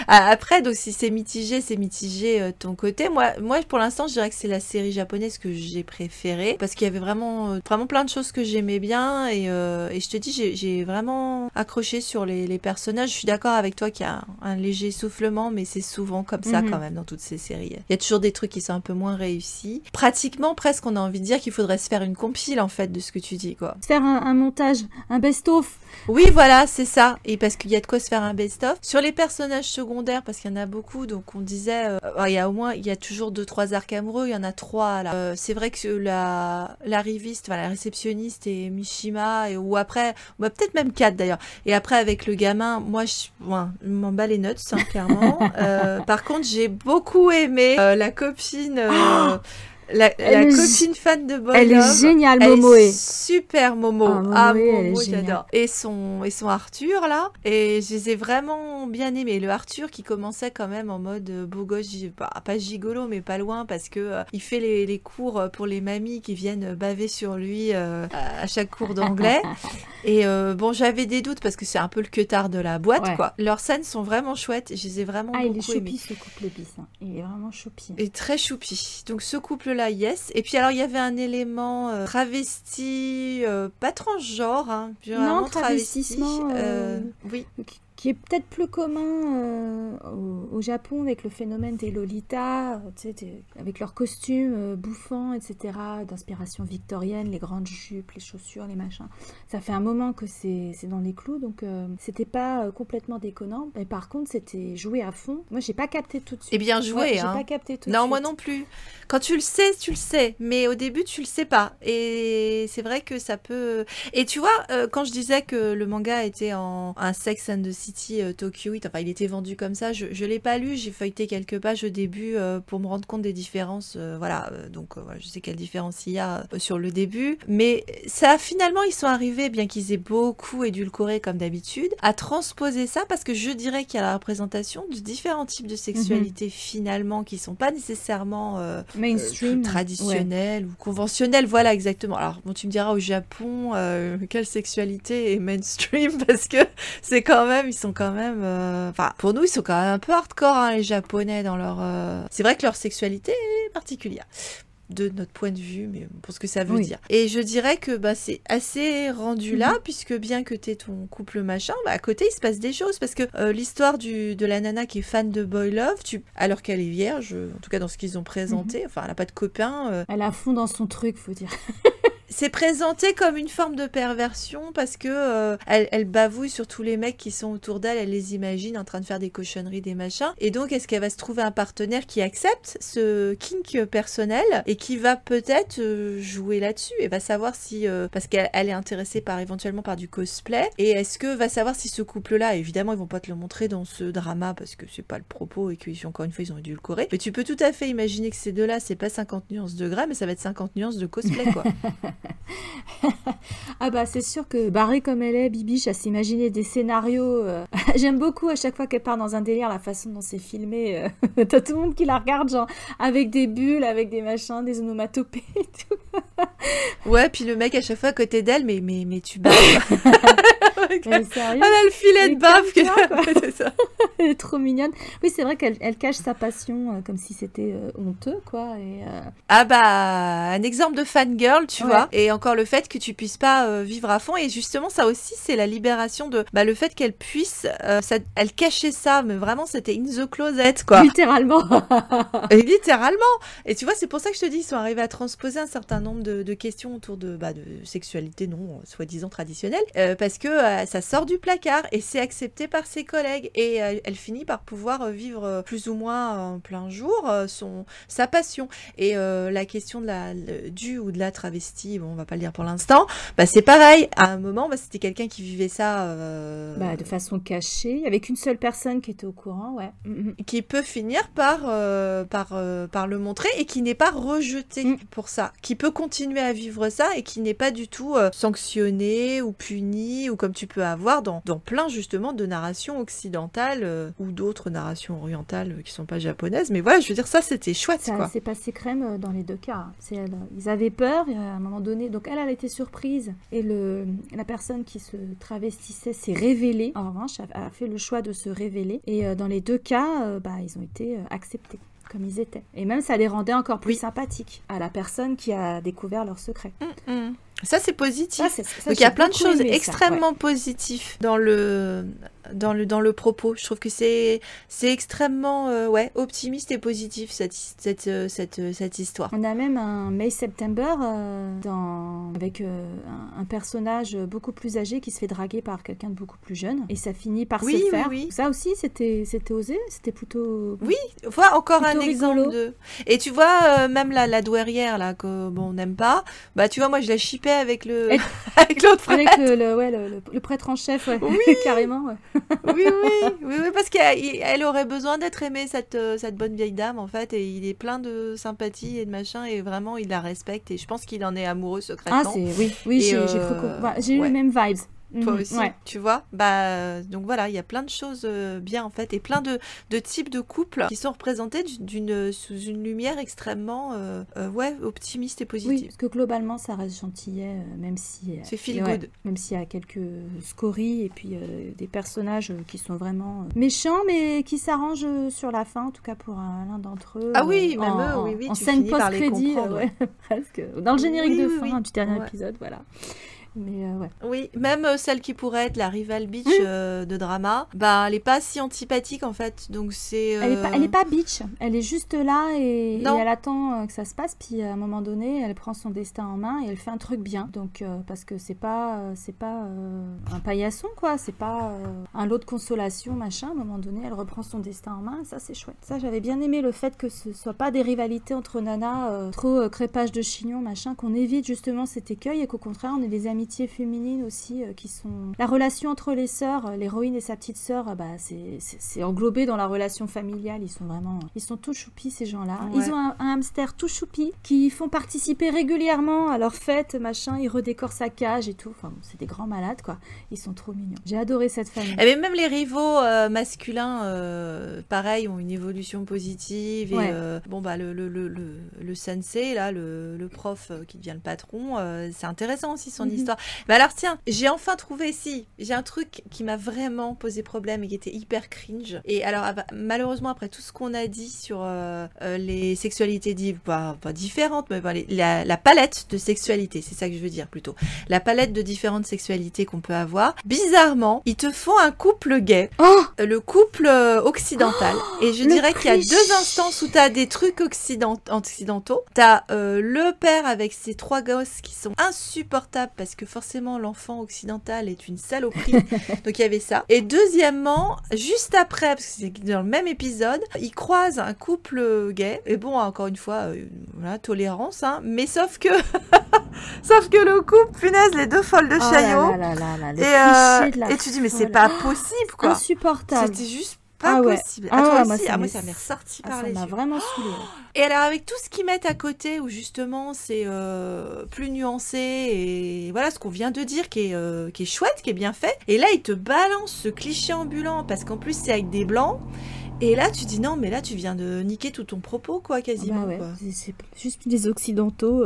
après, donc si c'est mitigé de ton côté. Moi, pour l'instant, je dirais que c'est la série japonaise que j'ai préférée, parce qu'il y avait vraiment plein de choses que j'aimais bien, et je te dis, j'ai vraiment accroché sur les personnages. Je suis d'accord avec toi qu'il y a un léger essoufflement, mais c'est souvent comme ça quand même dans toutes ces séries. Il y a toujours des trucs qui sont un peu moins réussis. Pratiquement, presque, on a envie de dire qu'il faudrait se faire une compile, en fait, de ce que tu dis, quoi. Se faire un montage, un best-of. Oui, voilà, c'est ça. Et parce qu'il y a de quoi se faire un best-of. Sur les personnages secondaires, parce qu'il y en a beaucoup, donc on disait, il y a toujours 2-3 arcs amoureux, il y en a 3 là. C'est vrai que l'arriviste, la réceptionniste et Mishima, ou après, peut-être même 4 d'ailleurs. Et après avec le gamin, moi je m'en bats les nuts, clairement. Par contre, j'ai beaucoup aimé la copine. La Elle est copine fan de Boy Elle Love, est géniale, elle Momoe. est super Momo. Momoe, elle est Momo, géniale. j'adore. Et son Arthur là, et je les ai vraiment bien aimés. Le Arthur qui commençait quand même en mode beau gosse, pas gigolo mais pas loin, parce que il fait les cours pour les mamies qui viennent baver sur lui à chaque cours d'anglais. Et bon, j'avais des doutes parce que c'est un peu le queutard de la boîte, quoi. Leurs scènes sont vraiment chouettes, je les ai vraiment beaucoup aimées. Il est choupi ce couple bis, hein. Il est vraiment choupi. Et très choupi. Donc ce couple-là, yes. Et puis alors il y avait un élément travesti, pas transgenre, hein, non, travestissement. Oui. Qui est peut-être plus commun au Japon avec le phénomène des Lolita, avec leurs costumes bouffants, etc., d'inspiration victorienne, les grandes jupes, les chaussures, les machins. Ça fait un moment que c'est dans les clous, donc c'était pas complètement déconnant. Mais par contre, c'était joué à fond. Moi, j'ai pas capté tout de suite. Et bien joué, hein. J'ai pas capté tout de suite. Non, moi non plus. Quand tu le sais. Mais au début, tu le sais pas. Et c'est vrai que ça peut... Et tu vois, quand je disais que le manga était en un Sex and the City Tokyo 8, enfin il était vendu comme ça, je l'ai pas lu, j'ai feuilleté quelques pages au début pour me rendre compte des différences, donc je sais quelle différence il y a sur le début, mais ça finalement ils sont arrivés, bien qu'ils aient beaucoup édulcoré comme d'habitude, à transposer ça, parce que je dirais qu'il y a la représentation de différents types de sexualité finalement qui sont pas nécessairement mainstream, traditionnelles ou conventionnelles, voilà exactement. Alors bon, tu me diras au Japon quelle sexualité est mainstream, parce que c'est quand même, ils sont quand même, enfin pour nous ils sont quand même un peu hardcore, hein, les Japonais dans leur, c'est vrai que leur sexualité est particulière de notre point de vue, mais pour ce que ça veut dire. Et je dirais que c'est assez rendu là, puisque bien que t'aies ton couple machin, à côté il se passe des choses, parce que l'histoire de la nana qui est fan de Boy Love, alors qu'elle est vierge, en tout cas dans ce qu'ils ont présenté, enfin elle a pas de copain. Elle a fond dans son truc, faut dire. C'est présenté comme une forme de perversion parce que elle bavouille sur tous les mecs qui sont autour d'elle, elle les imagine en train de faire des cochonneries, des machins. Et donc, est-ce qu'elle va se trouver un partenaire qui accepte ce kink personnel et qui va peut-être jouer là-dessus et va savoir si... parce qu'elle est intéressée éventuellement par du cosplay. Et est-ce que va savoir si ce couple-là, évidemment, ils vont pas te le montrer dans ce drama parce que c'est pas le propos et qu'encore une fois, ils ont édulcoré. Mais tu peux tout à fait imaginer que ces deux-là, c'est pas 50 nuances de gras, mais ça va être 50 nuances de cosplay, quoi. Ah c'est sûr que barrée comme elle est, Bibiche, à s'imaginer des scénarios. J'aime beaucoup à chaque fois qu'elle part dans un délire, la façon dont c'est filmé. T'as tout le monde qui la regarde, genre avec des bulles, avec des machins, des onomatopées et tout. Ouais, puis le mec à chaque fois à côté d'elle, mais tu baves. Mais sérieux, elle a le filet de bave. C'est ça. Elle est trop mignonne. Oui, c'est vrai qu'elle cache sa passion comme si c'était honteux, quoi. Et, un exemple de fangirl, tu vois. Et encore le fait que tu puisses pas vivre à fond. Et justement, ça aussi, c'est la libération de... le fait qu'elle puisse... elle cachait ça, mais vraiment, c'était in the closet, quoi. Littéralement. Et littéralement. Et tu vois, c'est pour ça que je te dis, ils sont arrivés à transposer un certain nombre de questions autour de sexualité, non, soi-disant traditionnelle, parce que ça sort du placard et c'est accepté par ses collègues. Et elle finit par pouvoir vivre plus ou moins en plein jour sa passion. Et la question du ou de la travestie, bon, on va pas le dire pour l'instant, c'est pareil. À un moment, c'était quelqu'un qui vivait ça de façon cachée, avec une seule personne qui était au courant, qui peut finir par le montrer et qui n'est pas rejeté pour ça, qui peut continuer à vivre ça et qui n'est pas du tout sanctionné ou puni, ou comme tu peux avoir dans plein justement de narrations occidentales ou d'autres narrations orientales qui sont pas japonaises. Mais voilà, je veux dire, ça c'était chouette, ça, quoi. C'est passé crème dans les deux cas. Ils avaient peur et à un moment donné, donc elle a été surprise et la personne qui se travestissait s'est révélée. En revanche, a fait le choix de se révéler et dans les deux cas, ils ont été acceptés comme ils étaient. Et même ça les rendait encore plus sympathiques à la personne qui a découvert leur secret. Ça, c'est positif. Ça, donc il y a plein de choses extrêmement positives dans le propos. Je trouve que c'est extrêmement optimiste et positif cette histoire. On a même un May September avec un personnage beaucoup plus âgé qui se fait draguer par quelqu'un de beaucoup plus jeune et ça finit par se faire. Oui. Ça aussi c'était osé, c'était plutôt... Oui, voilà encore un exemple rigolo. de... Et tu vois, même la douairière là, on n'aime pas, tu vois, moi je la shippais paix avec le avec l'autre prêtre. Avec le prêtre en chef, ouais. Oui. Carrément, ouais. Oui, parce qu'elle aurait besoin d'être aimée, cette bonne vieille dame, en fait, et il est plein de sympathie et de machin, et vraiment, il la respecte, et je pense qu'il en est amoureux secrètement. Oui, j'ai cru j'ai eu les mêmes vibes. Toi aussi, tu vois. Donc voilà, il y a plein de choses bien en fait, et plein de types de couples qui sont représentés sous une lumière extrêmement optimiste et positive. Oui, parce que globalement, ça reste gentillet, même si... c'est feel good. Même s'il y a quelques scories, et puis des personnages qui sont vraiment méchants, mais qui s'arrangent sur la fin, en tout cas pour l'un d'entre eux. Ah oui, même eux, oui. En tu scène finis par les post-crédit, comprendre. presque. Dans le générique de fin oui. du dernier épisode, voilà. Mais ouais. Oui, même celle qui pourrait être la rival bitch de drama, elle est pas si antipathique en fait, donc c'est... Elle est pas bitch, elle est juste là et elle attend que ça se passe, puis à un moment donné, elle prend son destin en main et elle fait un truc bien. Donc parce que c'est pas un paillasson quoi, c'est pas un lot de consolation machin. À un moment donné, elle reprend son destin en main, et ça c'est chouette. Ça j'avais bien aimé le fait que ce soit pas des rivalités entre nanas, trop crépage de chignon machin, qu'on évite justement cet écueil et qu'au contraire on ait des amitiés féminines aussi qui sont... La relation entre les sœurs, l'héroïne et sa petite sœur, c'est englobé dans la relation familiale. Ils sont tout choupis ces gens-là. Ouais. Ils ont un hamster tout choupi qui font participer régulièrement à leurs fêtes, machin. Ils redécorent sa cage et tout. Enfin, c'est des grands malades quoi. Ils sont trop mignons. J'ai adoré cette famille. Et même les rivaux masculins, pareil, ont une évolution positive. Et le sensei là, le prof qui devient le patron, c'est intéressant aussi son histoire. Mais alors tiens, j'ai enfin trouvé, j'ai un truc qui m'a vraiment posé problème et qui était hyper cringe. Et alors malheureusement après tout ce qu'on a dit sur les sexualités pas différentes, mais la palette de sexualité, c'est ça que je veux dire plutôt. La palette de différentes sexualités qu'on peut avoir. Bizarrement, ils te font un couple gay, le couple occidental. Et je dirais qu'il y a 2 instances où t'as des trucs occidentaux. T'as le père avec ses 3 gosses qui sont insupportables parce que forcément l'enfant occidental est une saloperie. Donc il y avait ça. Et deuxièmement, juste après, parce que c'est dans le même épisode, ils croisent un couple gay. Et bon, encore une fois, tolérance, hein. Mais sauf que le couple, punaise, les 2 folles de Chaillot. Et tu dis, mais c'est pas possible, quoi. Insupportable. C'était juste pas possible. Moi, ça m'est ressorti par les yeux. Ça m'a vraiment saoulée. Et alors, avec tout ce qu'ils mettent à côté, où justement, c'est plus nuancé, et voilà ce qu'on vient de dire, qui est chouette, qui est bien fait. Et là, ils te balancent ce cliché ambulant, parce qu'en plus, c'est avec des blancs. Et là, tu dis non, mais là, tu viens de niquer tout ton propos, quoi, quasiment. Quoi. C'est juste des occidentaux,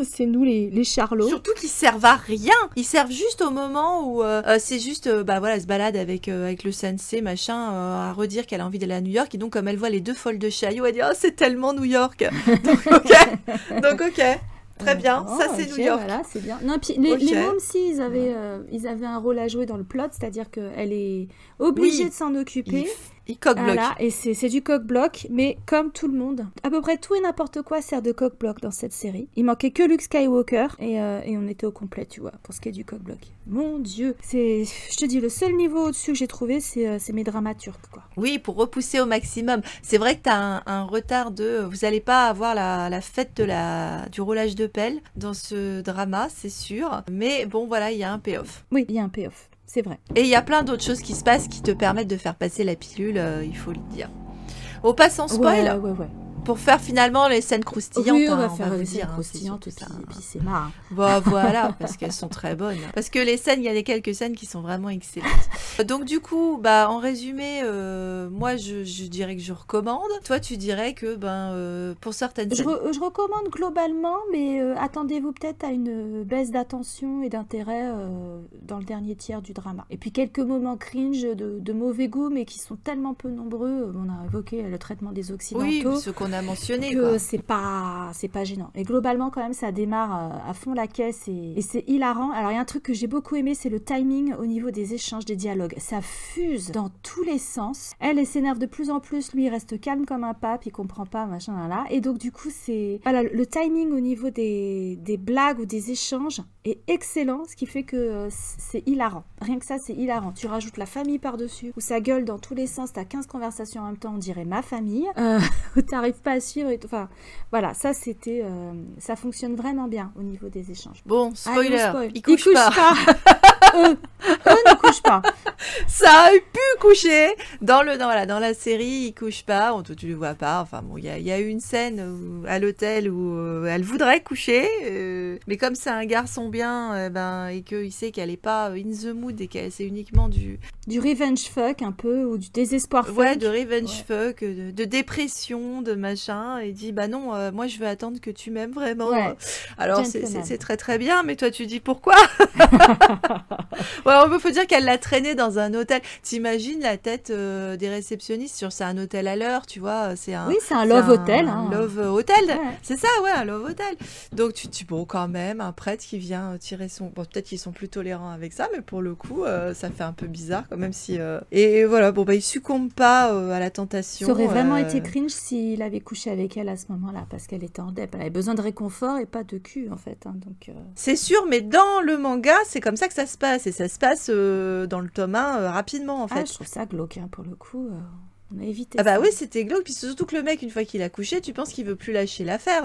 c'est nous les charlots. Surtout qu'ils servent à rien. Ils servent juste au moment où c'est juste, elle se balade avec le sensei, machin, à redire qu'elle a envie d'aller à New York. Et donc, comme elle voit les 2 folles de Chaillot, elle dit « Oh, c'est tellement New York !» Donc, ok. Très bien, ça c'est New York. Voilà, c'est bien. Non, puis les mômes, si, ils avaient un rôle à jouer dans le plot, c'est-à-dire qu'elle est obligée de s'en occuper. Il coq-bloque. Voilà, et c'est du coq-bloc, mais comme tout le monde. À peu près tout et n'importe quoi sert de coq-bloc dans cette série. Il manquait que Luke Skywalker, et on était au complet, tu vois, pour ce qui est du coq-bloc. Mon Dieu, je te dis, le seul niveau au-dessus que j'ai trouvé, c'est mes dramaturges, quoi. Oui, pour repousser au maximum. C'est vrai que t'as un retard vous allez pas avoir la fête du roulage de pelle dans ce drama, c'est sûr. Mais bon, voilà, il y a un payoff. Oui, il y a un payoff. C'est vrai. Et il y a plein d'autres choses qui se passent qui te permettent de faire passer la pilule, il faut le dire. On passe en spoil. Ouais. Pour faire finalement les scènes croustillantes. Oui, on va faire les scènes croustillantes aussi, et puis c'est marrant. Voilà, parce qu'elles sont très bonnes. Parce que les scènes, il y a quelques scènes qui sont vraiment excellentes. Donc du coup, en résumé, moi je dirais que je recommande. Toi, tu dirais que pour certaines scènes... Je recommande globalement, mais attendez-vous peut-être à une baisse d'attention et d'intérêt dans le dernier tiers du drama. Et puis quelques moments cringe de mauvais goût, mais qui sont tellement peu nombreux. On a évoqué le traitement des occidentaux. Oui, ce qu'on a mentionné, que c'est pas gênant. Et globalement, quand même, ça démarre à fond la caisse et c'est hilarant. Alors, il y a un truc que j'ai beaucoup aimé, c'est le timing au niveau des échanges, des dialogues. Ça fuse dans tous les sens. Elle s'énerve de plus en plus. Lui, il reste calme comme un pape. Il comprend pas, machin, là. Et donc, du coup, le timing au niveau des blagues ou des échanges est excellent, ce qui fait que c'est hilarant. Rien que ça, c'est hilarant. Tu rajoutes la famille par-dessus, où ça gueule dans tous les sens. T'as 15 conversations en même temps, on dirait ma famille. Où t'arrives pas à suivre et tout. Enfin, voilà, ça c'était, ça fonctionne vraiment bien au niveau des échanges. Bon, spoiler, spoil. ils couchent pas. eux ne couchent pas. Ça aurait pu coucher dans la série, ils couchent pas, tu le vois pas. Enfin bon, il y a eu une scène à l'hôtel où elle voudrait coucher, mais comme c'est un garçon bien, et qu'il sait qu'elle est pas in the mood et qu'elle c'est uniquement du revenge fuck un peu ou du désespoir fuck. Ouais, de revenge fuck, de dépression, de machin, et dit bah non, moi je veux attendre que tu m'aimes vraiment. Ouais. Alors c'est très très bien, mais toi tu dis pourquoi? Ouais, il faut dire qu'elle l'a traîné dans un hôtel. T'imagines la tête des réceptionnistes c'est un hôtel à l'heure, tu vois, c'est un love hotel. Love hotel, ouais. C'est ça, ouais, un love hotel. Donc tu te dis bon, quand même, un prêtre qui vient tirer son. Bon, peut-être qu'ils sont plus tolérants avec ça, mais pour le coup, ça fait un peu bizarre, quand même si. Et voilà, bon il succombe pas à la tentation. Ça aurait vraiment été cringe s'il avait couché avec elle à ce moment-là, parce qu'elle était en dep. Elle avait besoin de réconfort et pas de cul en fait. Donc. C'est sûr, mais dans le manga, c'est comme ça que ça se passe. Et ça se passe dans le tome 1 rapidement, en fait. Je trouve ça glauque, pour le coup. On a évité. Ah bah oui, c'était glauque. Puis surtout que le mec, une fois qu'il a couché, tu penses qu'il veut plus lâcher l'affaire.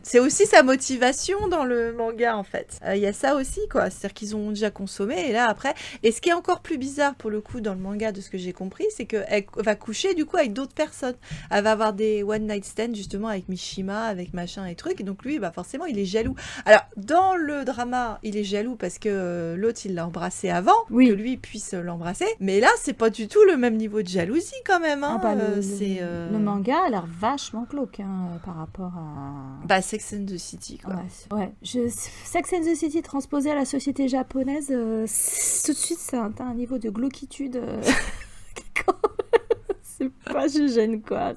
C'est aussi sa motivation dans le manga, en fait. Il y a ça aussi, quoi. C'est-à-dire qu'ils ont déjà consommé et là, après... Et ce qui est encore plus bizarre, pour le coup, dans le manga, de ce que j'ai compris, c'est qu'elle va coucher, du coup, avec d'autres personnes. Elle va avoir des one night stands, justement, avec Mishima, avec machin et trucs. Et donc lui, bah forcément, il est jaloux. Alors, dans le drama, il est jaloux parce que l'autre, il l'a embrassé avant, que lui puisse l'embrasser. Mais là, c'est pas du tout le même niveau de jalousie quand même. Hein. Le manga a l'air vachement glauque par rapport à... Sex and the City, quoi. Ouais. Sex and the City transposé à la société japonaise, tout de suite, ça atteint un niveau de glauquitude. C'est pas je gêne, quoi.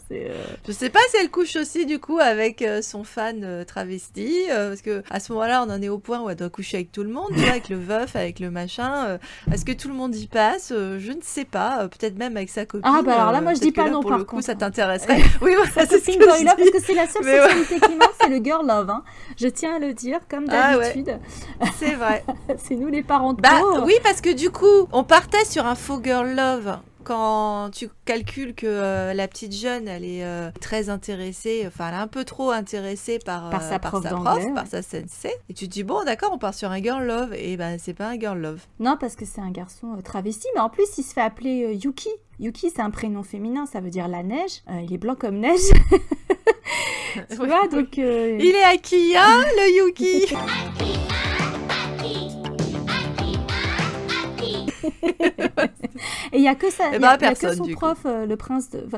Je sais pas si elle couche aussi, du coup, avec son fan travesti, parce que à ce moment-là, on en est au point où elle doit coucher avec tout le monde, tu vois, avec le veuf, avec le machin. Est-ce que tout le monde y passe? Je ne sais pas. Peut-être même avec sa copine. Alors là, moi, je dis pas non, pour par le coup, contre. ça t'intéresserait. Oui, sa copine Goyla, parce que c'est la seule sexualité qui manque, c'est le girl love. Je tiens à le dire, comme d'habitude. Ouais. C'est vrai. C'est nous les parents de oui, parce que du coup, on partait sur un faux girl love. Quand tu calcules que la petite jeune, elle est très intéressée, enfin elle est un peu trop intéressée par sa prof, par sa sensei, et tu te dis bon d'accord, on part sur un girl love, et ben c'est pas un girl love. Non, parce que c'est un garçon travesti, mais en plus il se fait appeler Yuki. Yuki, c'est un prénom féminin, ça veut dire la neige. Il est blanc comme neige. Tu vois, donc... Il est acquis, hein, le Yuki. Et il n'y a que ça, y a que son prof,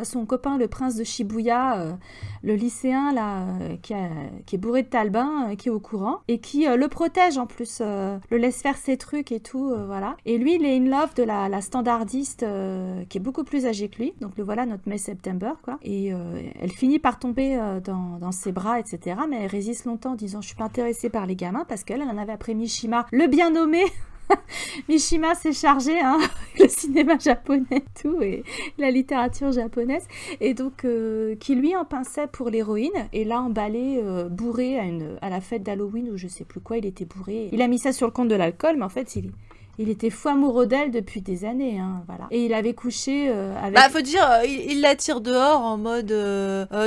son copain, le prince de Shibuya, le lycéen là, qui est bourré de talbin, qui est au courant et qui le protège en plus, le laisse faire ses trucs et tout, voilà. Et lui, il est in love de la standardiste qui est beaucoup plus âgée que lui. Donc le voilà, notre May September, quoi. Et elle finit par tomber dans ses bras, etc. Mais elle résiste longtemps en disant je suis pas intéressée par les gamins parce qu'elle en avait après Mishima, le bien nommé. Mishima s'est chargé, le cinéma japonais tout et la littérature japonaise, et donc qui lui en pinçait pour l'héroïne, et là emballé, bourré à la fête d'Halloween ou je sais plus quoi, il était bourré. Il a mis ça sur le compte de l'alcool, mais en fait il était fou amoureux d'elle depuis des années, voilà. Et il avait couché avec... faut dire, il la tire dehors en mode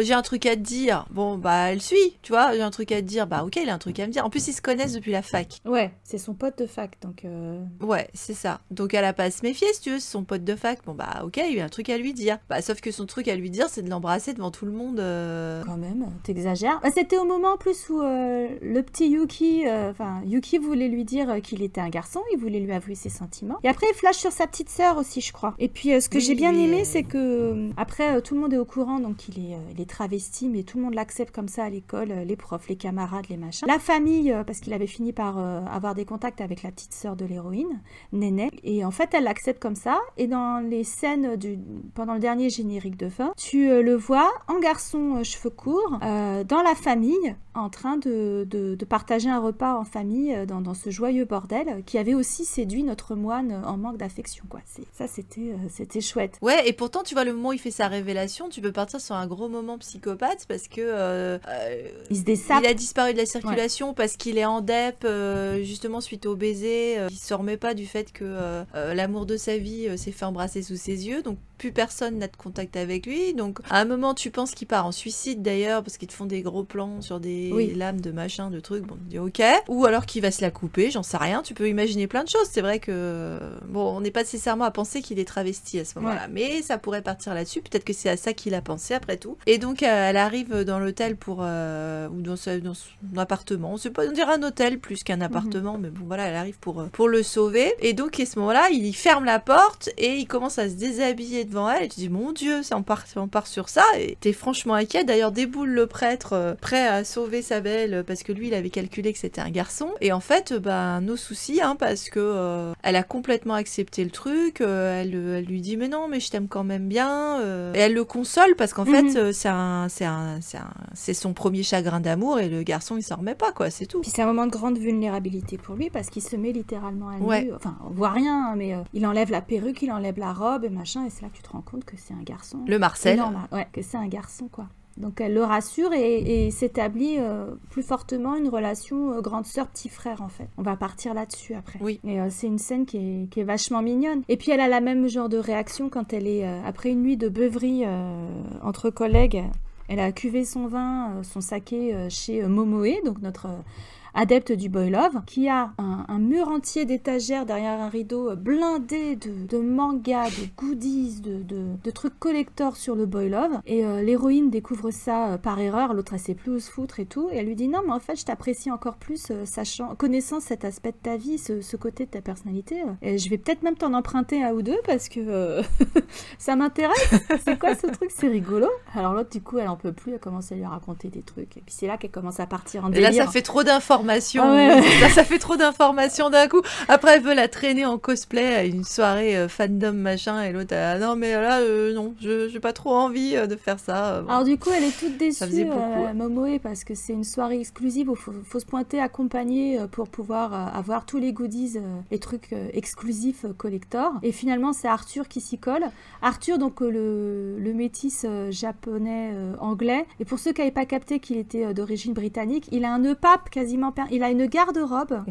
j'ai un truc à te dire. Bon, elle suit, tu vois, j'ai un truc à te dire. Ok, il a un truc à me dire. En plus, ils se connaissent depuis la fac. Ouais, c'est son pote de fac, donc... Ouais, c'est ça. Donc elle a pas à se méfier, si tu veux, c'est son pote de fac. Bon, ok, il y a un truc à lui dire. Sauf que son truc à lui dire, c'est de l'embrasser devant tout le monde. Quand même, t'exagères. C'était au moment en plus où le petit Yuki... Yuki voulait lui dire qu'il était un garçon, il voulait lui avouer ses sentiments. Et après, il flash sur sa petite sœur aussi, je crois. Et puis, ce que j'ai bien aimé, c'est que après, tout le monde est au courant, donc il est travesti, mais tout le monde l'accepte comme ça à l'école, les profs, les camarades, les machins. La famille, parce qu'il avait fini par avoir des contacts avec la petite sœur de l'héroïne, Néné. Et en fait, elle l'accepte comme ça. Et dans les scènes pendant le dernier générique de fin, tu le vois en garçon cheveux courts, dans la famille, en train de partager un repas en famille dans ce joyeux bordel qui avait aussi séduit notre moine en manque d'affection, quoi. Ça, c'était chouette. Ouais, et pourtant, tu vois, le moment où il fait sa révélation, tu peux partir sur un gros moment psychopathe parce que il se dessape. Il a disparu de la circulation parce qu'il est en dep, justement suite au baiser. Il se remet pas du fait que l'amour de sa vie s'est fait embrasser sous ses yeux. Donc plus personne n'a de contact avec lui. Donc à un moment tu penses qu'il part en suicide d'ailleurs parce qu'ils te font des gros plans sur des lames de machin, de trucs. Bon, tu dis ok. Ou alors qu'il va se la couper, j'en sais rien. Tu peux imaginer plein de choses. C'est vrai que bon, on n'est pas nécessairement à penser qu'il est travesti à ce moment-là, mais ça pourrait partir là-dessus. Peut-être que c'est à ça qu'il a pensé après tout. Et donc elle arrive dans l'hôtel ou dans son appartement. C'est pas on dirait un hôtel plus qu'un appartement, mais bon voilà, elle arrive pour le sauver. Et donc à ce moment-là, il ferme la porte et il commence à se déshabiller devant elle. Et tu dis mon Dieu, on part sur ça. Et t'es franchement inquiet. D'ailleurs déboule le prêtre prêt à sauver sa belle parce que lui il avait calculé que c'était un garçon. Et en fait, nos soucis, parce que elle a complètement accepté le truc. Elle lui dit mais non, mais je t'aime quand même bien. Et elle le console parce qu'en fait c'est son premier chagrin d'amour et le garçon il s'en remet pas quoi, c'est tout. Puis c'est un moment de grande vulnérabilité pour lui parce qu'il se met littéralement à nu. Enfin on voit rien mais il enlève la perruque, il enlève la robe et machin et c'est là que tu te rends compte que c'est un garçon. Le Marcel. Que c'est un garçon quoi. Donc elle le rassure et s'établit plus fortement une relation grande sœur petit frère en fait. On va partir là-dessus après. Oui. Et c'est une scène qui est vachement mignonne. Et puis elle a la même genre de réaction quand elle est après une nuit de beuverie entre collègues. Elle a cuvé son vin, son saké chez Momoe, donc notre adepte du boy love, qui a un mur entier d'étagères derrière un rideau blindé de mangas, de goodies, de trucs collector sur le boy love. Et l'héroïne découvre ça par erreur, l'autre elle sait plus où se foutre et tout. Et elle lui dit non mais en fait je t'apprécie encore plus connaissant cet aspect de ta vie, ce côté de ta personnalité. Et je vais peut-être même t'en emprunter un ou deux parce que ça m'intéresse. C'est quoi ce truc? C'est rigolo. Alors l'autre du coup elle en peut plus, elle commence à lui raconter des trucs. Et puis c'est là qu'elle commence à partir en délire. Et là ça fait trop d'informations. Ça fait trop d'informations d'un coup. Après elle veut la traîner en cosplay à une soirée fandom machin et l'autre non mais là non j'ai pas trop envie de faire ça. Alors du coup elle est toute déçue beaucoup, Momoe parce que c'est une soirée exclusive où faut se pointer accompagné pour pouvoir avoir tous les goodies, les trucs exclusifs collector. Et finalement c'est Arthur qui s'y colle. Arthur donc le métis japonais anglais. Et pour ceux qui n'avaient pas capté qu'il était d'origine britannique, il a un nœud pape quasiment. Il a une garde-robe.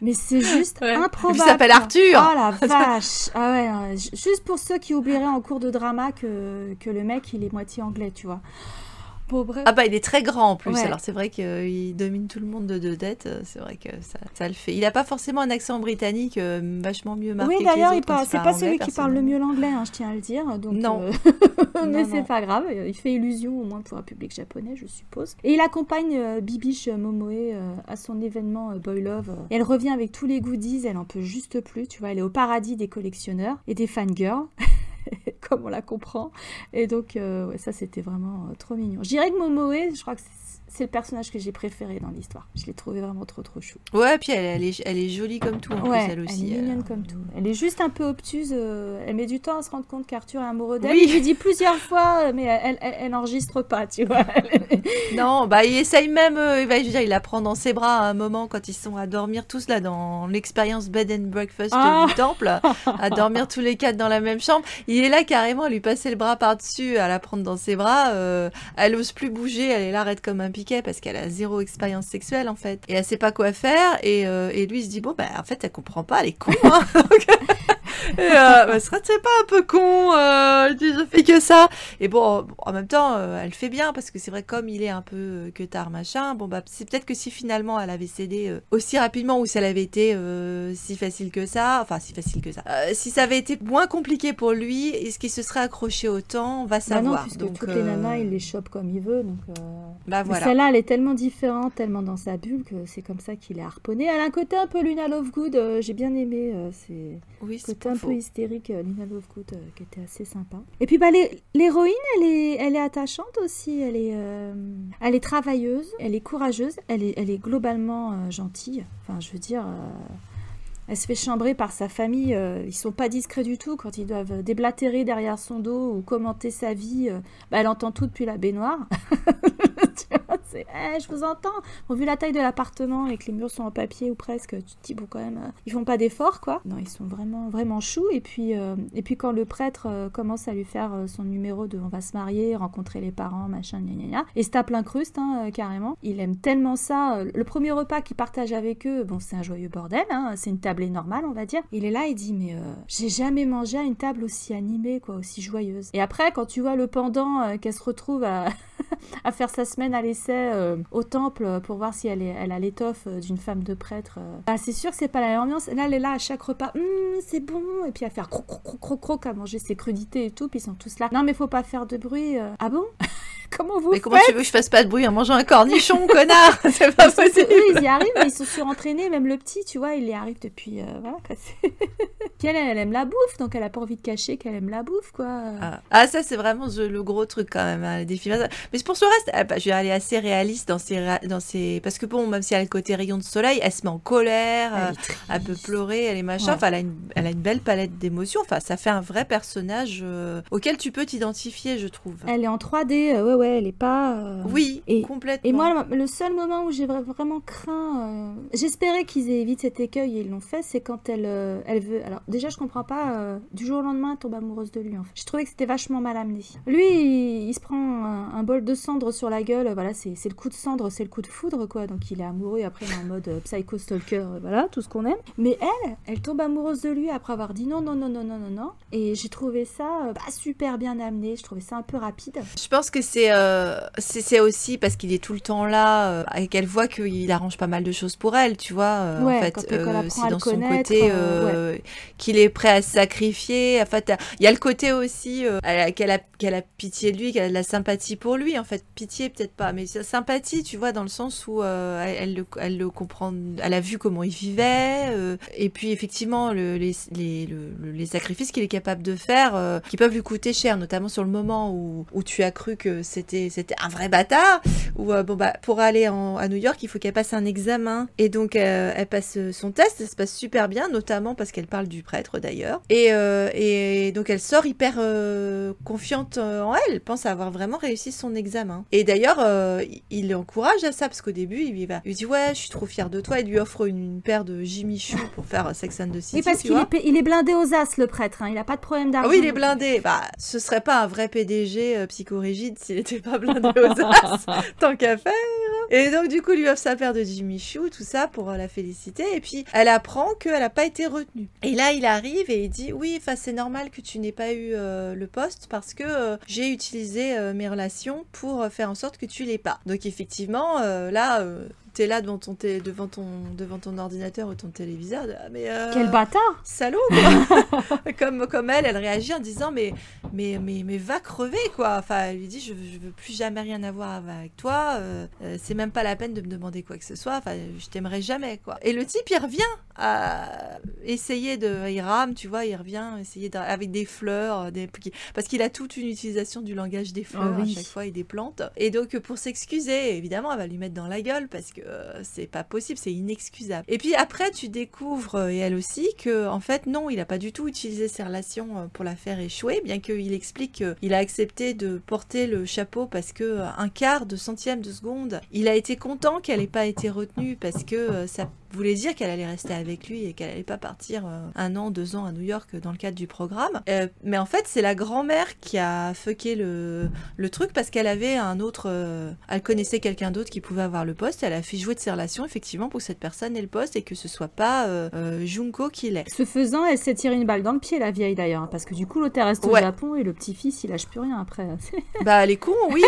Mais c'est juste improbable. Il s'appelle Arthur. Oh la vache. Ah ouais, juste pour ceux qui oublieraient en cours de drama que le mec il est moitié anglais, tu vois. Bon, bref. Ah bah il est très grand en plus, alors c'est vrai qu'il domine tout le monde de deux têtes, c'est vrai que ça le fait. Il a pas forcément un accent britannique vachement mieux marqué que les autres. Oui d'ailleurs c'est pas celui qui parle le mieux l'anglais, je tiens à le dire. Donc, non. Mais c'est pas grave, il fait illusion au moins pour un public japonais je suppose. Et il accompagne Bibiche Momoe à son événement Boy Love. Et elle revient avec tous les goodies, elle en peut juste plus, tu vois, elle est au paradis des collectionneurs et des fangirls. Comme on la comprend. Et donc, ça, c'était vraiment trop mignon. Je dirais que Momoe, je crois que c'est le personnage que j'ai préféré dans l'histoire. Je l'ai trouvé vraiment trop chou. Ouais, puis elle est jolie comme tout, en plus, elle aussi. Elle est mignonne comme tout. Elle est juste un peu obtuse. Elle met du temps à se rendre compte qu'Arthur est amoureux d'elle. Il lui dit plusieurs fois, mais elle n'enregistre pas, tu vois. Non, il essaye même, il la prend dans ses bras à un moment quand ils sont à dormir tous là dans l'expérience bed and breakfast du temple, à dormir tous les quatre dans la même chambre. Il est là carrément à lui passer le bras par-dessus, à la prendre dans ses bras. Elle ose plus bouger, elle est là raide comme un piquet parce qu'elle a zéro expérience sexuelle en fait. Et elle sait pas quoi faire et lui il se dit bon en fait elle comprend pas, elle est con hein. C'est pas un peu con, je fais que ça. Et bon, en même temps, elle fait bien parce que c'est vrai comme il est un peu que tard machin. Bon c'est peut-être que si finalement elle avait cédé aussi rapidement ou si elle avait été si facile que ça, si ça avait été moins compliqué pour lui, est-ce qu'il se serait accroché autant, on va savoir. Non, puisque donc, toutes les nanas il les chope comme il veut, donc. Voilà. Celle-là, elle est tellement différente, tellement dans sa bulle que c'est comme ça qu'il est harponné. Elle a un côté un peu Luna Lovegood, j'ai bien aimé. C'est côté un peu hystérique, Luna Lovegood, qui était assez sympa. Et puis l'héroïne, elle est attachante aussi. Elle est travailleuse, elle est courageuse, elle est globalement gentille. Enfin, je veux dire. Elle se fait chambrer par sa famille, ils sont pas discrets du tout quand ils doivent déblatérer derrière son dos ou commenter sa vie. Elle entend tout depuis la baignoire. C'est, je vous entends. Bon, vu la taille de l'appartement et que les murs sont en papier ou presque, tu te dis, bon, quand même, ils font pas d'efforts, quoi. Non, ils sont vraiment, vraiment choux. Et puis quand le prêtre commence à lui faire son numéro de on va se marier, rencontrer les parents, machin, gna gna gna, et se tape l'incruste, carrément. Il aime tellement ça. Le premier repas qu'il partage avec eux, bon, c'est un joyeux bordel, c'est une tablée normale, on va dire. Il est là, il dit, mais j'ai jamais mangé à une table aussi animée, quoi, aussi joyeuse. Et après, quand tu vois le pendant qu'elle se retrouve à à faire sa semaine à l'essai au temple pour voir si elle a l'étoffe d'une femme de prêtre. Bah, c'est sûr que c'est pas la même ambiance. Là, elle est là à chaque repas, c'est bon, et puis à faire croc croc croc croc croc, à manger ses crudités et tout, puis ils sont tous là. Non, mais faut pas faire de bruit. Ah bon? Comment vous faites? Comment tu veux que je fasse pas de bruit en mangeant un cornichon, connard? C'est pas possible. Eux, ils y arrivent, ils sont surentraînés, même le petit, tu vois, il y arrive depuis... voilà, quoi. Puis elle aime la bouffe, donc elle a pas envie de cacher qu'elle aime la bouffe, quoi. Ah, ça, c'est vraiment le gros truc, quand même, les films. Mais pour ce reste, je vais aller assez réaliste dans ses... Parce que bon, même si elle a le côté rayon de soleil, elle se met en colère, elle peut pleurer, elle est machin, ouais. Enfin, elle a une belle palette d'émotions, enfin, ça fait un vrai personnage auquel tu peux t'identifier, je trouve. Elle est en 3D, ouais, elle est pas... Oui, complètement. Et moi, le seul moment où j'ai vraiment craint... J'espérais qu'ils aient évité cet écueil, et ils l'ont fait, c'est quand elle veut... Alors, déjà, je comprends pas, du jour au lendemain, elle tombe amoureuse de lui, en fait. J'ai trouvé que c'était vachement mal amené. Lui, il se prend un bol de cendre sur la gueule, voilà, c'est le coup de cendre, c'est le coup de foudre, quoi. Donc, il est amoureux, après, il est en mode psycho stalker, voilà, tout ce qu'on aime. Mais elle tombe amoureuse de lui après avoir dit non. Et j'ai trouvé ça pas super bien amené, je trouvais ça un peu rapide. Je pense que c'est aussi parce qu'il est tout le temps là et qu'elle voit qu'il arrange pas mal de choses pour elle, tu vois. Ouais, en fait, c'est dans son côté qu'il est prêt à se sacrifier. En fait, il y a le côté aussi qu'elle a pitié de lui, qu'elle a de la sympathie pour lui. En fait, pitié peut-être pas, mais sympathie, tu vois, dans le sens où elle le comprend. Elle a vu comment il vivait, et puis effectivement les sacrifices qu'il est capable de faire, qui peuvent lui coûter cher, notamment sur le moment où tu as cru que c'était un vrai bâtard, où pour aller à New York, il faut qu'elle passe un examen, et donc elle passe son test, ça se passe super bien, notamment parce qu'elle parle du prêtre d'ailleurs, et donc elle sort hyper confiante en elle pense avoir vraiment réussi son examen. Et d'ailleurs, il l'encourage à ça, parce qu'au début, il lui dit ouais, je suis trop fière de toi, il lui offre une paire de Jimmy Choo pour faire Sex and the City. Oui, parce qu'il est blindé aux as, le prêtre, il a pas de problème d'argent. Ah oui, il est blindé. Ce serait pas un vrai PDG psychorigide s'il était pas blindé aux as, tant qu'à faire. Et donc, du coup, il lui offre sa paire de Jimmy Choo, tout ça, pour la féliciter. Et puis, elle apprend qu'elle n'a pas été retenue. Et là, il arrive et il dit, oui, c'est normal que tu n'aies pas eu le poste parce que j'ai utilisé mes relations pour faire en sorte que tu l'aies pas. Donc, effectivement, là... t'es là devant ton ordinateur ou ton téléviseur, mais quel bâtard, salaud, quoi. comme elle réagit en disant mais va crever, quoi. Enfin, elle lui dit je veux plus jamais rien avoir avec toi, c'est même pas la peine de me demander quoi que ce soit, enfin je t'aimerai jamais, quoi. Et le type, il revient à essayer il rame, tu vois, il revient essayer avec des fleurs, parce qu'il a toute une utilisation du langage des fleurs à chaque fois, et des plantes, et donc pour s'excuser, évidemment elle va lui mettre dans la gueule parce que c'est pas possible, c'est inexcusable. Et puis après, tu découvres, et elle aussi, que en fait, non, il a pas du tout utilisé ses relations pour la faire échouer, bien qu'il explique qu'il a accepté de porter le chapeau parce que un quart de centième de seconde, il a été content qu'elle ait pas été retenue parce que ça voulait dire qu'elle allait rester avec lui et qu'elle allait pas partir 1 an, 2 ans à New York dans le cadre du programme. Mais en fait, c'est la grand-mère qui a fucké le truc parce qu'elle avait un autre... elle connaissait quelqu'un d'autre qui pouvait avoir le poste. Elle a fait jouer de ses relations, effectivement, pour que cette personne ait le poste et que ce soit pas Junko qui l'ait. Ce faisant, elle s'est tiré une balle dans le pied, la vieille, d'ailleurs, parce que du coup, l'autre reste au Japon et le petit-fils, il lâche plus rien après. Elle est con, oui.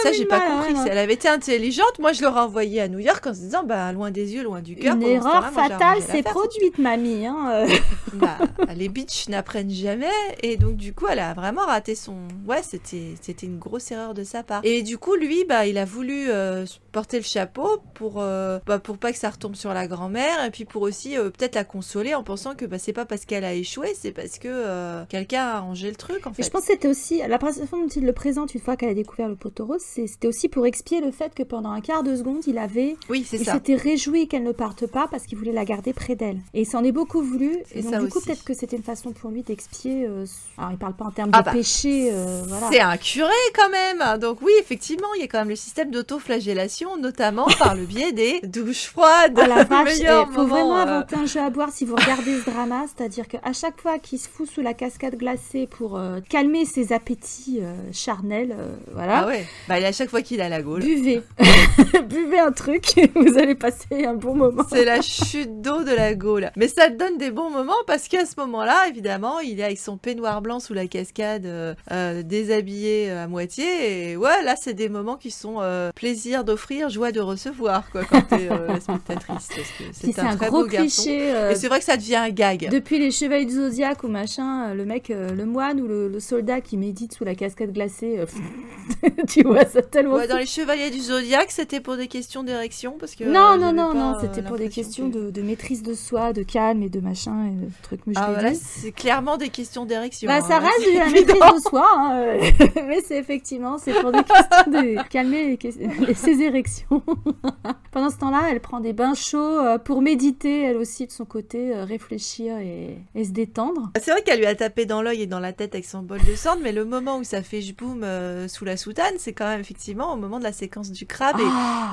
Ça, j'ai pas compris. Si elle avait été intelligente, moi, je l'aurais envoyée à New York en se disant, loin des yeux, loin du cœur. Une erreur fatale s'est produite, mamie. Les bitches n'apprennent jamais, et donc du coup, elle a vraiment raté son... Ouais, c'était une grosse erreur de sa part. Et du coup, lui, il a voulu porter le chapeau pour pas que ça retombe sur la grand-mère, et puis pour aussi peut-être la consoler en pensant que c'est pas parce qu'elle a échoué, c'est parce que quelqu'un a arrangé le truc, en fait. Et je pense que c'était aussi, la façon dont il le présente une fois qu'elle a découvert le poteau rose, c'était aussi pour expier le fait que pendant un quart de seconde, il s'était réjoui qu'elle ne parte pas parce qu'il voulait la garder près d'elle. Et il s'en est beaucoup voulu. Et donc, du coup, aussi. peut-être que c'était une façon pour lui d'expier. Alors, il parle pas en termes de péché. Voilà. C'est un curé quand même. Donc oui, effectivement, il y a quand même le système d'autoflagellation, notamment par le biais des douches froides. Ah la vache, il faut moment, vraiment inventer un jeu à boire si vous regardez ce drama. C'est-à-dire qu'à chaque fois qu'il se fout sous la cascade glacée pour calmer ses appétits charnels, voilà. Ah ouais, bah, à chaque fois qu'il a la gaule. Buvez. Buvez un truc, vous allez passer un bon moment. C'est la chute d'eau de la gaule. Mais ça te donne des bons moments parce qu'à ce moment-là, évidemment, il est avec son peignoir blanc sous la cascade, déshabillé à moitié. Et ouais, là, c'est des moments qui sont plaisir d'offrir, joie de recevoir, quoi, quand t'es la spectatrice. Parce que c'est un très gros beau cliché. garçon. Et c'est vrai que ça devient un gag. Depuis les Chevaliers du Zodiaque ou machin, le mec, le moine ou le soldat qui médite sous la cascade glacée, tu vois ça tellement. Ouais, dans les Chevaliers du Zodiaque, c'était pour des questions d'érection parce que non, c'était pour des questions de maîtrise de soi, de calme et de machin et de trucs musclés. Ah voilà, c'est clairement des questions d'érection. Bah ça reste de la maîtrise de soi, hein, mais c'est pour des questions de calmer ses érections. Pendant ce temps-là, elle prend des bains chauds pour méditer, elle aussi de son côté, réfléchir et se détendre. C'est vrai qu'elle lui a tapé dans l'œil et dans la tête avec son bol de cendre, mais le moment où ça fait jboum sous la soutane, c'est quand même effectivement au moment de la séquence du crabe.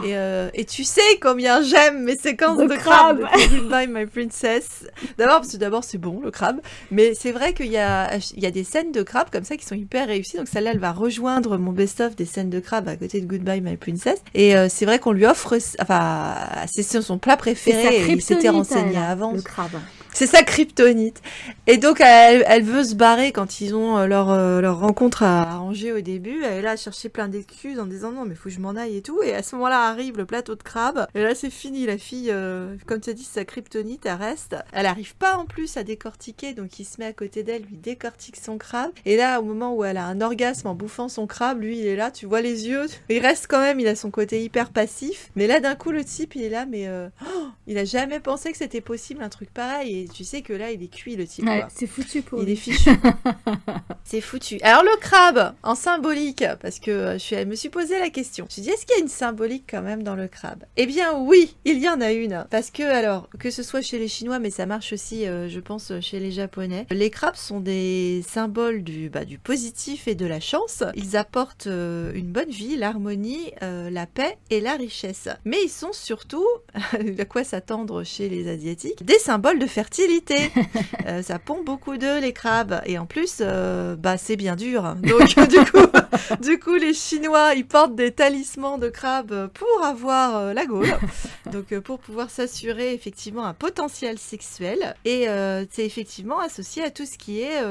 Et tu sais combien j'aime mes séquences de crabe. Goodbye My Princess. D'abord parce que c'est bon le crabe, mais c'est vrai qu'il y a des scènes de crabe comme ça qui sont hyper réussies. Donc celle-là, elle va rejoindre mon best-of des scènes de crabe à côté de Goodbye My Princess. Et c'est vrai qu'on lui offre, enfin, c'est son plat préféré. Et il s'était renseigné avant. Le crabe. C'est sa kryptonite. Et donc, elle veut se barrer quand ils ont leur rencontre à arranger au début. Elle est là à chercher plein d'excuses en disant non, mais faut que je m'en aille et tout. Et à ce moment-là arrive le plateau de crabe. Et là, c'est fini. La fille, comme tu as dit, sa kryptonite, elle reste. Elle arrive pas en plus à décortiquer. Donc, il se met à côté d'elle, lui décortique son crabe. Et là, au moment où elle a un orgasme en bouffant son crabe, lui, il est là, tu vois les yeux. Il reste quand même, il a son côté hyper passif. Mais là, d'un coup, le type, il est là, mais il a jamais pensé que c'était possible un truc pareil. Et tu sais que là, il est cuit, le type. Ouais, quoi. c'est foutu pour Il lui. est fichu. C'est foutu. Alors, le crabe, en symbolique, parce que je me suis posé la question. Je me suis dit, est-ce qu'il y a une symbolique quand même dans le crabe? Eh bien, oui, il y en a une. Parce que, alors, que ce soit chez les Chinois, mais ça marche aussi, je pense, chez les Japonais, les crabes sont des symboles du positif et de la chance. Ils apportent une bonne vie, l'harmonie, la paix et la richesse. Mais ils sont surtout, à quoi s'attendre chez les Asiatiques, des symboles de fertilité. Ça pond beaucoup d'œufs, les crabes. Et en plus, c'est bien dur. Donc, du coup, les Chinois, ils portent des talismans de crabes pour avoir la gaule. Donc, pour pouvoir s'assurer effectivement un potentiel sexuel. Et c'est effectivement associé à tout ce qui est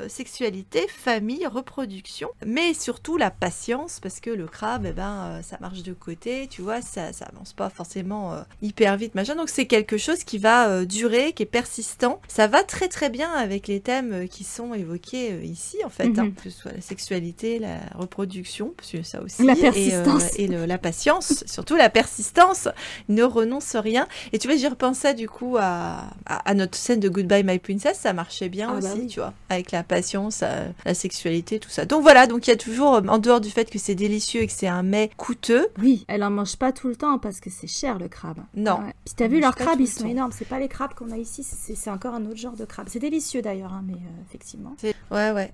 sexualité, famille, reproduction. Mais surtout la patience, parce que le crabe, ça marche de côté, tu vois, ça avance pas forcément hyper vite, machin. Donc, c'est quelque chose qui va durer, qui est persistant. Ça va très très bien avec les thèmes qui sont évoqués ici, en fait, que ce soit la sexualité, la reproduction, parce que ça aussi, la persistance. et la patience, surtout la persistance, ne renonce rien. Et tu vois, j'y repensais du coup à notre scène de Goodbye My Princess, ça marchait bien aussi, oui. Tu vois, avec la patience, la sexualité, tout ça. Donc voilà, donc il y a toujours, en dehors du fait que c'est délicieux et que c'est un mets coûteux. Oui, elle en mange pas tout le temps parce que c'est cher le crabe. Non. Ouais. Puis t'as vu leurs crabes, ils sont énormes. C'est pas les crabes qu'on a ici, c'est encore un autre genre de crabe. C'est délicieux d'ailleurs, hein, mais effectivement. Ouais.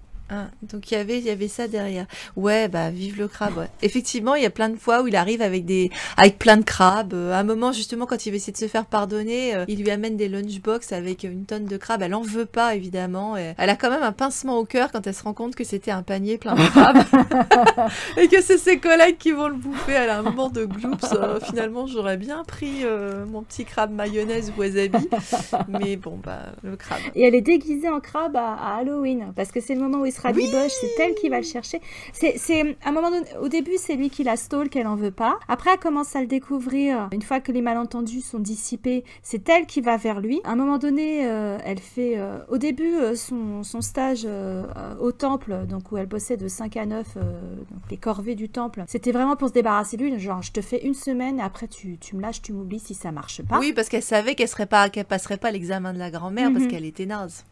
Donc il y avait ça derrière. Ouais, vive le crabe. Ouais. Effectivement, il y a plein de fois où il arrive avec plein de crabes. À un moment, justement, quand il veut essayer de se faire pardonner, il lui amène des lunchbox avec une tonne de crabes. Elle en veut pas, évidemment. Et elle a quand même un pincement au cœur quand elle se rend compte que c'était un panier plein de crabes et que c'est ses collègues qui vont le bouffer. Elle a un moment de gloops. Finalement, j'aurais bien pris mon petit crabe mayonnaise wasabi, mais bon, le crabe. Et elle est déguisée en crabe à Halloween parce que c'est le moment où il se rabiboche, c'est elle qui va le chercher. C'est à un moment donné, au début, c'est lui qui la stalk, elle en veut pas. Après, elle commence à le découvrir. Une fois que les malentendus sont dissipés, c'est elle qui va vers lui. À un moment donné, elle fait au début son stage au temple, donc où elle bossait de 5 à 9, donc les corvées du temple. C'était vraiment pour se débarrasser de lui, genre je te fais une semaine et après tu me lâches, tu m'oublies si ça marche pas. Oui, parce qu'elle savait qu'elle passerait pas l'examen de la grand-mère parce qu'elle était naze.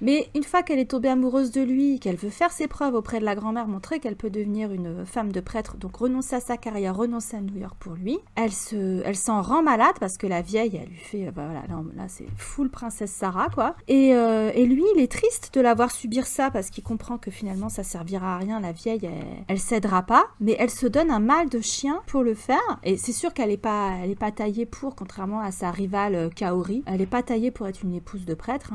Mais une fois qu'elle est tombée amoureuse de lui, qu'elle veut faire ses preuves auprès de la grand-mère, montrer qu'elle peut devenir une femme de prêtre, donc renoncer à sa carrière, renoncer à New York pour lui. Elle s'en rend malade parce que la vieille, elle lui fait, voilà, là c'est full princesse Sarah, quoi. Et lui, il est triste de la voir subir ça parce qu'il comprend que finalement ça servira à rien. La vieille, elle cédera pas, mais elle se donne un mal de chien pour le faire. Et c'est sûr qu'elle est pas taillée pour, contrairement à sa rivale Kaori. Elle est pas taillée pour être une épouse de prêtre.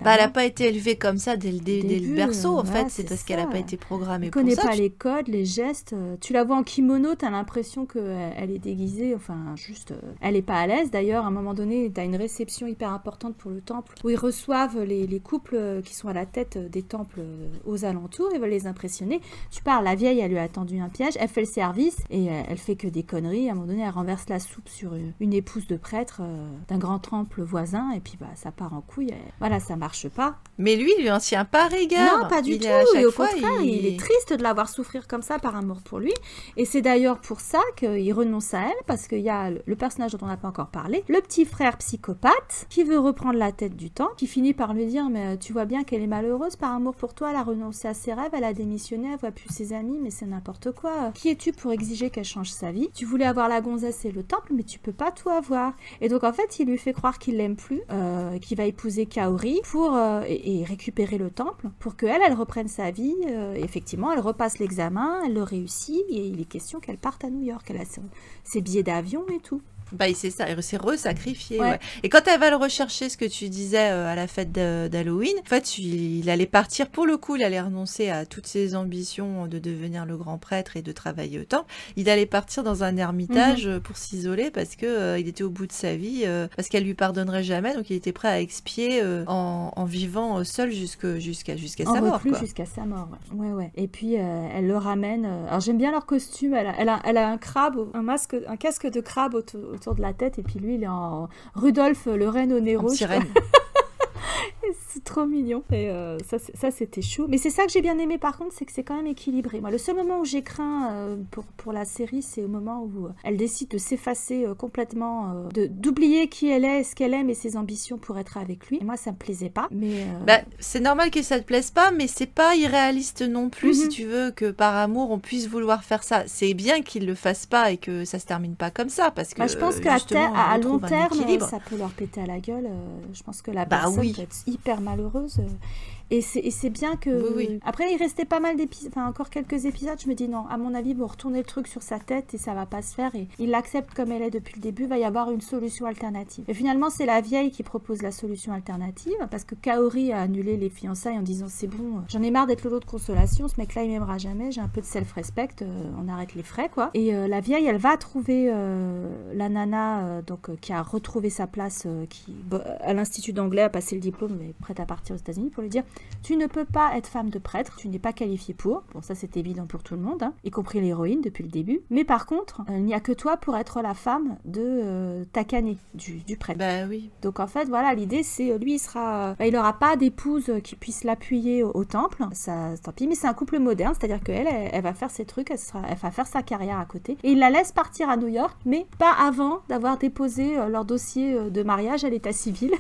Elle a pas été élevée comme ça dès le berceau, en fait. C'est parce qu'elle a pas été programmée pour ça. Elle connaît pas les codes, les gestes. Tu la vois en kimono, t'as l'impression qu'elle est déguisée. Enfin, juste, elle est pas à l'aise. D'ailleurs, à un moment donné, t'as une réception hyper importante pour le temple où ils reçoivent les couples qui sont à la tête des temples aux alentours. Ils veulent les impressionner. Tu parles, la vieille, elle lui a tendu un piège. Elle fait le service et elle fait que des conneries. À un moment donné, elle renverse la soupe sur une épouse de prêtre d'un grand temple voisin et puis ça part en couille. Voilà, ça marche pas. Mais lui, il en tient pas rigueur. Non, pas du tout. Et au contraire, il est triste de la voir souffrir comme ça par amour pour lui. Et c'est d'ailleurs pour ça qu'il renonce à elle, parce qu'il y a le personnage dont on n'a pas encore parlé, le petit frère psychopathe qui veut reprendre la tête du temple, qui finit par lui dire mais tu vois bien qu'elle est malheureuse par amour pour toi, elle a renoncé à ses rêves, elle a démissionné, elle voit plus ses amis, mais c'est n'importe quoi. Qui es-tu pour exiger qu'elle change sa vie? Tu voulais avoir la gonzesse et le temple, mais tu peux pas tout avoir. Et donc en fait, il lui fait croire qu'il l'aime plus, qu'il va épouser Kaori pour et récupérer le temple pour qu'elle reprenne sa vie. Effectivement, elle repasse l'examen, elle le réussit et il est question qu'elle parte à New York. Elle a ses billets d'avion et tout. C'est ça, elle s'est re-sacrifiée. Ouais. Et quand elle va le rechercher, ce que tu disais à la fête d'Halloween, en fait, il allait partir, pour le coup, il allait renoncer à toutes ses ambitions de devenir le grand prêtre et de travailler au temple. Il allait partir dans un ermitage pour s'isoler parce que il était au bout de sa vie, parce qu'elle lui pardonnerait jamais, donc il était prêt à expier en vivant seul jusqu'à sa mort. Jusqu'à sa mort, ouais. Et puis, elle le ramène. Alors, j'aime bien leur costume. Elle a un crabe, un casque de crabe autour de la tête, et puis lui il est en Rudolph le renne au nez rouge. C'est trop mignon. Et ça c'était chou. Mais c'est ça que j'ai bien aimé par contre, c'est que c'est quand même équilibré. Moi, le seul moment où j'ai craint pour la série, c'est au moment où elle décide de s'effacer complètement, d'oublier qui elle est, ce qu'elle aime et ses ambitions pour être avec lui. Et moi, ça me plaisait pas. Mais c'est normal que ça te plaise pas, mais c'est pas irréaliste non plus, si tu veux, que par amour on puisse vouloir faire ça. C'est bien qu'il le fasse pas et que ça se termine pas comme ça, parce que je pense qu'à long terme, ça peut leur péter à la gueule. Je pense que la personne peut être hyper malheureuse. Et c'est bien que... Oui. Après, il restait pas mal d'épisodes, enfin encore quelques épisodes, je me dis non, à mon avis, ils vont retourner le truc sur sa tête et ça va pas se faire. Et il l'accepte comme elle est depuis le début, il va y avoir une solution alternative. Et finalement, c'est la vieille qui propose la solution alternative, parce que Kaori a annulé les fiançailles en disant c'est bon, j'en ai marre d'être le lot de consolation, ce mec-là il m'aimera jamais, j'ai un peu de self-respect, on arrête les frais, quoi. Et la vieille, elle va trouver la nana qui a retrouvé sa place à l'Institut d'anglais, a passé le diplôme, mais prête à partir aux États-Unis, pour lui dire tu ne peux pas être femme de prêtre, tu n'es pas qualifiée pour. Bon, ça c'est évident pour tout le monde, y compris l'héroïne depuis le début. Mais par contre, il n'y a que toi pour être la femme de Takane, du prêtre. Oui. Donc en fait, voilà, l'idée c'est, lui il n'aura pas d'épouse qui puisse l'appuyer au temple, ça tant pis, mais c'est un couple moderne, c'est-à-dire qu'elle elle va faire ses trucs, elle va faire sa carrière à côté. Et il la laisse partir à New York, mais pas avant d'avoir déposé leur dossier de mariage à l'état civil.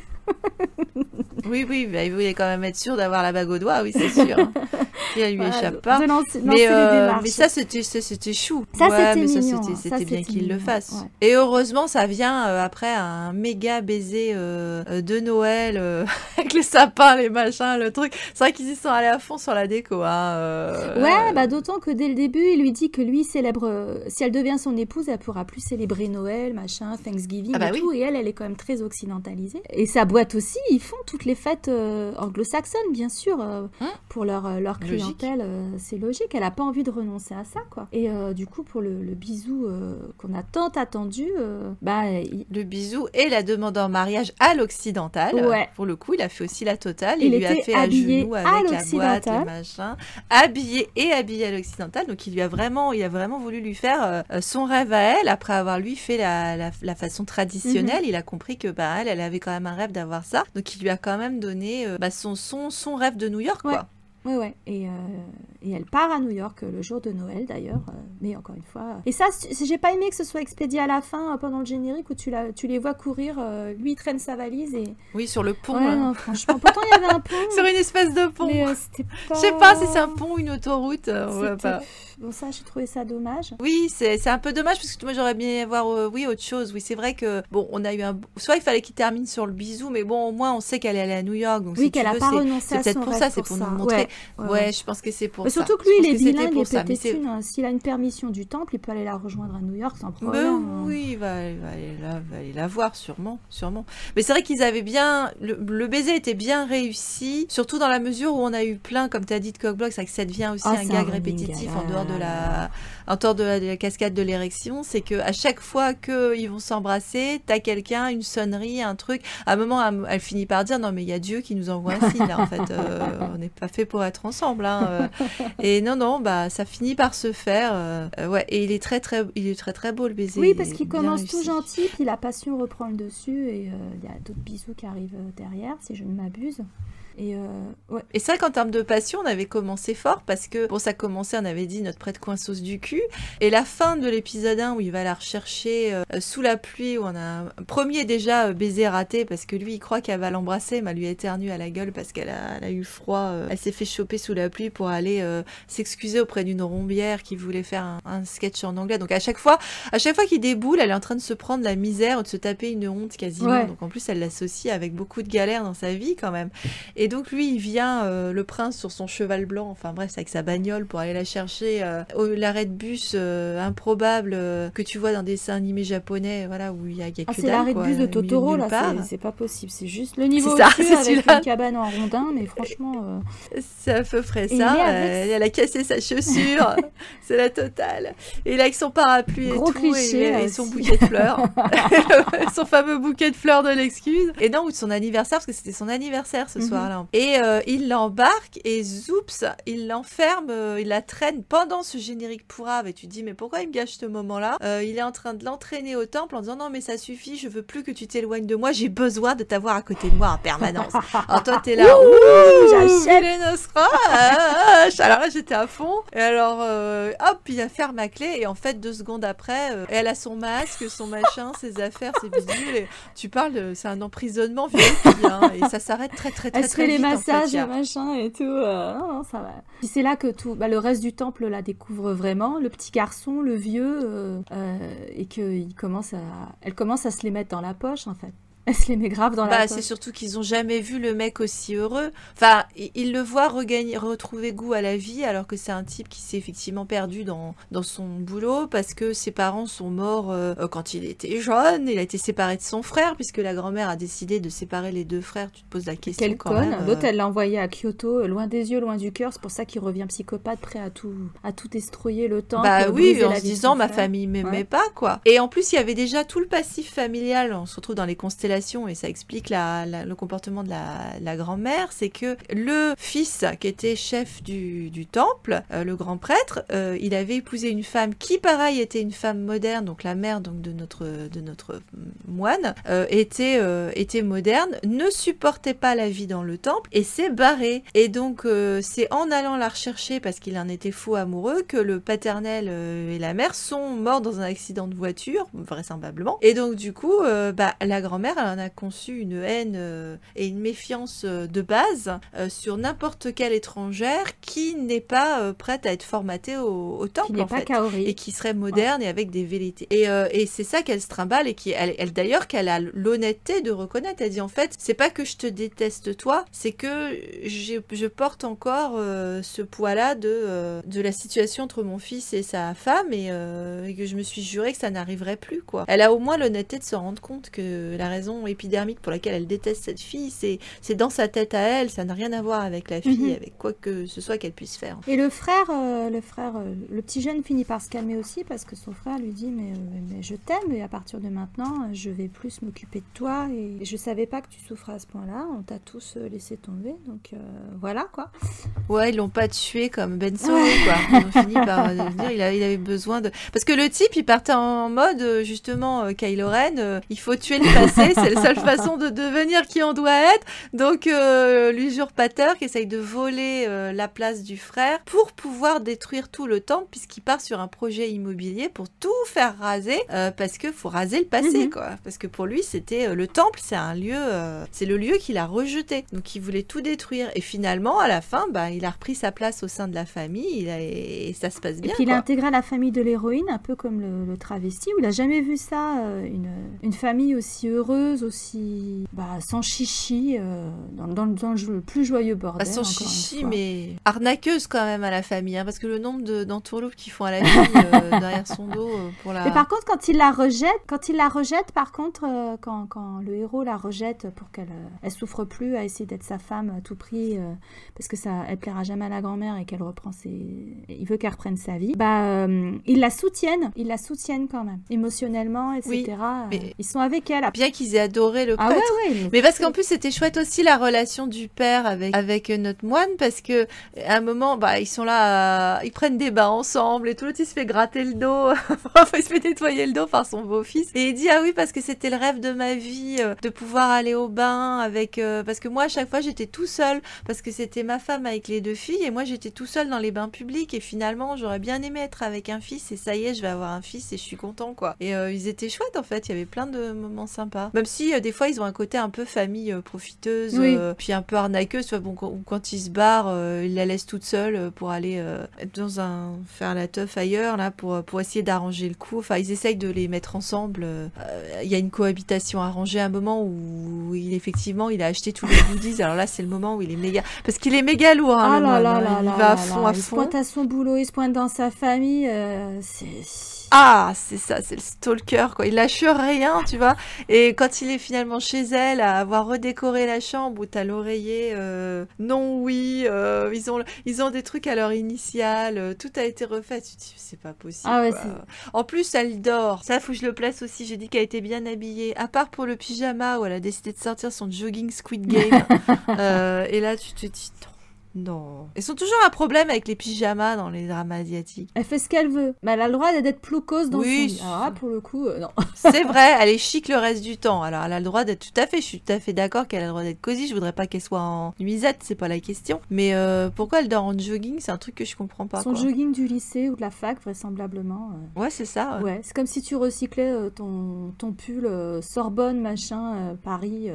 Oui, il voulait quand même être sûr d'avoir la bague au doigt, oui, c'est sûr. Et elle lui échappe pas. Mais ça, c'était chou. C'était mignon. C'était bien qu'il le fasse. Ouais. Et heureusement, ça vient après un méga baiser de Noël avec les sapins, les machins, le truc. C'est vrai qu'ils y sont allés à fond sur la déco. D'autant que dès le début, il lui dit que lui célèbre, si elle devient son épouse, elle pourra plus célébrer Noël, machin, Thanksgiving et tout. Et elle est quand même très occidentalisée. Et sa boîte aussi, ils font toutes les fêtes anglo-saxonnes, bien sûr, pour leur clientèle. C'est logique, elle a pas envie de renoncer à ça, quoi. Et du coup, pour le bisou qu'on a tant attendu, le bisou et la demande en mariage à l'occidental. Ouais. Pour le coup, il a fait aussi la totale. Il lui a fait à genoux avec la boîte, les machins, habillé à l'occidental. Donc il a vraiment voulu lui faire son rêve à elle. Après avoir lui fait la façon traditionnelle, il a compris que elle avait quand même un rêve d'avoir ça. Donc il lui a quand même donné son rêve de New York, quoi. Ouais. Et elle part à New York le jour de Noël d'ailleurs, mais encore une fois. Et ça, j'ai pas aimé que ce soit expédié à la fin pendant le générique où tu les vois courir. Lui il traîne sa valise et. Oui, sur le pont. Ouais, non, franchement. Pourtant il y avait un pont. Sur une espèce de pont. Mais c'était pas. Je sais pas si c'est un pont ou une autoroute. On voit pas. Bon, ça, j'ai trouvé ça dommage. Oui, c'est un peu dommage parce que moi j'aurais bien voir autre chose. Oui, c'est vrai que bon, on a eu soit il fallait qu'il termine sur le bisou, mais bon, au moins on sait qu'elle est allée à New York. Donc, oui, si qu'elle a pas renoncé à son rêve. C'est peut-être pour ça, c'est pour nous montrer. Ouais, je pense que c'est pour ça. Surtout que lui, il est bilingue, il peut être une. S'il a une permission du temple, il peut aller la rejoindre à New York sans problème. Oui, il va aller la voir, sûrement. Mais c'est vrai qu'ils avaient bien. Le baiser était bien réussi, surtout dans la mesure où on a eu plein, comme tu as dit, de cockblocks, c'est que ça devient aussi un gag répétitif en dehors de la cascade de l'érection. C'est que à chaque fois qu'ils vont s'embrasser, t'as quelqu'un, une sonnerie, un truc. À un moment, elle finit par dire non, mais il y a Dieu qui nous envoie un signe, là, en fait. On n'est pas fait pour être ensemble. Hein, Et non, bah, ça finit par se faire. Ouais, et il est très, très beau, le baiser. Oui, parce qu'il commence tout gentil, puis la passion reprend le dessus, et il y a d'autres bisous qui arrivent derrière, si je ne m'abuse. Et c'est vrai qu'en termes de passion, on avait commencé fort parce que, bon, ça commençait, on avait dit notre prête coinceuse du cul. Et la fin de l'épisode 1 où il va la rechercher sous la pluie, où on a un premier déjà baiser raté parce que lui, il croit qu'elle va l'embrasser, mais elle lui éternue à la gueule parce qu'elle a eu froid. Elle s'est fait choper sous la pluie pour aller s'excuser auprès d'une rombière qui voulait faire un sketch en anglais. Donc à chaque fois qu'il déboule, elle est en train de se prendre la misère ou de se taper une honte quasiment. Ouais. Donc en plus, elle l'associe avec beaucoup de galères dans sa vie quand même. Et donc lui, il vient, le prince, sur son cheval blanc, enfin bref, avec sa bagnole pour aller la chercher, l'arrêt de bus improbable que tu vois dans des dessins animés japonais, voilà, où il y a que dalle. C'est l'arrêt de bus de Totoro, là, c'est pas possible, c'est juste le niveau au-dessus avec une cabane en rondin, mais franchement... C'est à peu près ça, elle a cassé sa chaussure, c'est la totale. Et là, avec son parapluie gros et tout, cliché, et son bouquet de fleurs, son fameux bouquet de fleurs de l'excuse, et non, ou de son anniversaire, parce que c'était son anniversaire ce soir-là. Et il l'embarque et zoups, il l'enferme, il la traîne pendant ce générique pourrave. Et tu te dis, mais pourquoi il me gâche ce moment-là? Il est en train de l'entraîner au temple en disant, non, mais ça suffit, je veux plus que tu t'éloignes de moi, j'ai besoin de t'avoir à côté de moi en permanence. Alors toi, t'es là, j'achète les noces. Alors là, j'étais à fond. Et alors, hop, il a fermé ma clé. Et en fait, 2 secondes après, elle a son masque, son machin, ses affaires, ses bidules. Et tu parles, c'est un emprisonnement VIP, hein, et ça s'arrête très les vite, massages, en fait, machin et tout. Non, ça va. Puis c'est là que le reste du temple la découvre vraiment, le petit garçon, le vieux, et qu'elle commence à se les mettre dans la poche, en fait. Elle se les met grave dans la poche. C'est surtout qu'ils n'ont jamais vu le mec aussi heureux. Enfin, ils le voient retrouver goût à la vie, alors que c'est un type qui s'est effectivement perdu dans son boulot, parce que ses parents sont morts quand il était jeune. Il a été séparé de son frère, puisque la grand-mère a décidé de séparer les 2 frères. Tu te poses la question. Quelle conne. L'autre, elle l'a envoyé à Kyoto, loin des yeux, loin du cœur. C'est pour ça qu'il revient psychopathe, prêt à tout destroyer le temps. Oui, en se disant, ma famille m'aimait pas, quoi. Et en plus, il y avait déjà tout le passif familial. On se retrouve dans les constellations, et ça explique le comportement de la grand-mère, c'est que le fils qui était chef du temple, le grand prêtre, il avait épousé une femme qui, pareil, était une femme moderne, donc la mère donc de notre moine, était moderne, ne supportait pas la vie dans le temple et s'est barré. Et donc c'est en allant la rechercher parce qu'il en était fou amoureux que le paternel et la mère sont morts dans un accident de voiture, vraisemblablement. Et donc du coup, la grand-mère, elle en a conçu une haine et une méfiance de base sur n'importe quelle étrangère qui n'est pas prête à être formatée au temple, qui n'est pas kaori, et qui serait moderne, et avec des velléités. Et c'est ça qu'elle se trimballe, et elle d'ailleurs qu'elle a l'honnêteté de reconnaître. Elle dit, en fait, c'est pas que je te déteste toi, c'est que je porte encore ce poids-là de la situation entre mon fils et sa femme, et que je me suis juré que ça n'arriverait plus, quoi. Elle a au moins l'honnêteté de se rendre compte que la raison épidermique pour laquelle elle déteste cette fille, c'est dans sa tête à elle, ça n'a rien à voir avec la fille, avec quoi que ce soit qu'elle puisse faire. Et le frère, le petit jeune finit par se calmer aussi, parce que son frère lui dit, mais je t'aime, et à partir de maintenant, je vais plus m'occuper de toi, et je savais pas que tu souffrais à ce point-là, on t'a tous laissé tomber, donc voilà, quoi. Ouais, ils l'ont pas tué comme Ben Solo, quoi. Ils ont fini par dire, il avait besoin de... Parce que le type, il partait en mode, justement, Kylo Ren, il faut tuer le passé, c'est la seule façon de devenir qui on doit être. Donc l'usurpateur qui essaye de voler la place du frère pour pouvoir détruire tout le temple, puisqu'il part sur un projet immobilier pour tout faire raser, parce que faut raser le passé, quoi. Parce que pour lui, c'était le temple, c'est un lieu, c'est le lieu qu'il a rejeté. Donc il voulait tout détruire. Et finalement, à la fin, il a repris sa place au sein de la famille. Et ça se passe bien. Et puis il quoi. a intégré la famille de l'héroïne, un peu comme le travesti, où il a jamais vu ça, une famille aussi heureuse, aussi sans chichi, dans le plus joyeux bordel. Sans encore chichi, une fois. mais arnaqueuse quand même à la famille, hein, parce que le nombre d'entourloupes qu'ils font à la fille derrière son dos pour la... Mais par contre, quand il la rejette, par contre, quand le héros la rejette pour qu'elle elle souffre plus à essayer d'être sa femme à tout prix, parce que elle plaira jamais à la grand-mère et qu'elle reprend il veut qu'elle reprenne sa vie, ils la soutiennent quand même, émotionnellement, etc. Oui, mais ils sont avec elle. Bien qu'ils aient adoré le prêtre. Ah ouais, mais parce qu'en plus, c'était chouette aussi la relation du père avec notre moine, parce que à un moment, ils sont là, ils prennent des bains ensemble, et tout l'autre, il se fait gratter le dos, il se fait nettoyer le dos par son beau-fils, et il dit, ah oui, parce que c'était le rêve de ma vie, de pouvoir aller au bain avec, parce que moi, à chaque fois, j'étais tout seul, parce que c'était ma femme avec les 2 filles, et moi, j'étais tout seul dans les bains publics, et finalement, j'aurais bien aimé être avec un fils, et ça y est, je vais avoir un fils, et je suis content, quoi. Et ils étaient chouettes, en fait, il y avait plein de moments sympas. Même si, des fois, ils ont un côté un peu famille profiteuse, oui. Puis un peu arnaqueuse, tu vois, quand ils se barrent, ils la laissent toute seule pour aller faire la teuf ailleurs, là, pour essayer d'arranger le coup. Enfin, ils essayent de les mettre ensemble. Il y a une cohabitation arrangée à un moment où effectivement, il a acheté tous les goodies. Alors là, c'est le moment où il est méga... Parce qu'il est méga lourd, hein, il va à fond. Il se pointe à son boulot, il se pointe dans sa famille, Ah, c'est ça, c'est le stalker, quoi. Il lâche rien, tu vois. Et quand il est finalement chez elle, à avoir redécoré la chambre, où t'as l'oreiller, non, oui, ils ont des trucs à leur initiale, tout a été refait. Tu te dis, c'est pas possible. Ah ouais, quoi. En plus, elle dort. Ça, faut que je le place aussi. J'ai dit qu'elle était bien habillée. À part pour le pyjama, où elle a décidé de sortir son jogging Squid Game. Et là, tu te dis, non. Ils sont toujours un problème avec les pyjamas dans les dramas asiatiques. Elle fait ce qu'elle veut, mais elle a le droit d'être ploucose dans son lit. Alors là, pour le coup, non. C'est vrai, elle est chic le reste du temps. Alors, elle a le droit d'être je suis tout à fait d'accord qu'elle a le droit d'être cosy. Je voudrais pas qu'elle soit en nuisette, c'est pas la question. Mais pourquoi elle dort en jogging, c'est un truc que je comprends pas. Son jogging du lycée ou de la fac, vraisemblablement. Ouais, c'est ça. Ouais, c'est comme si tu recyclais ton pull Sorbonne, machin, Paris,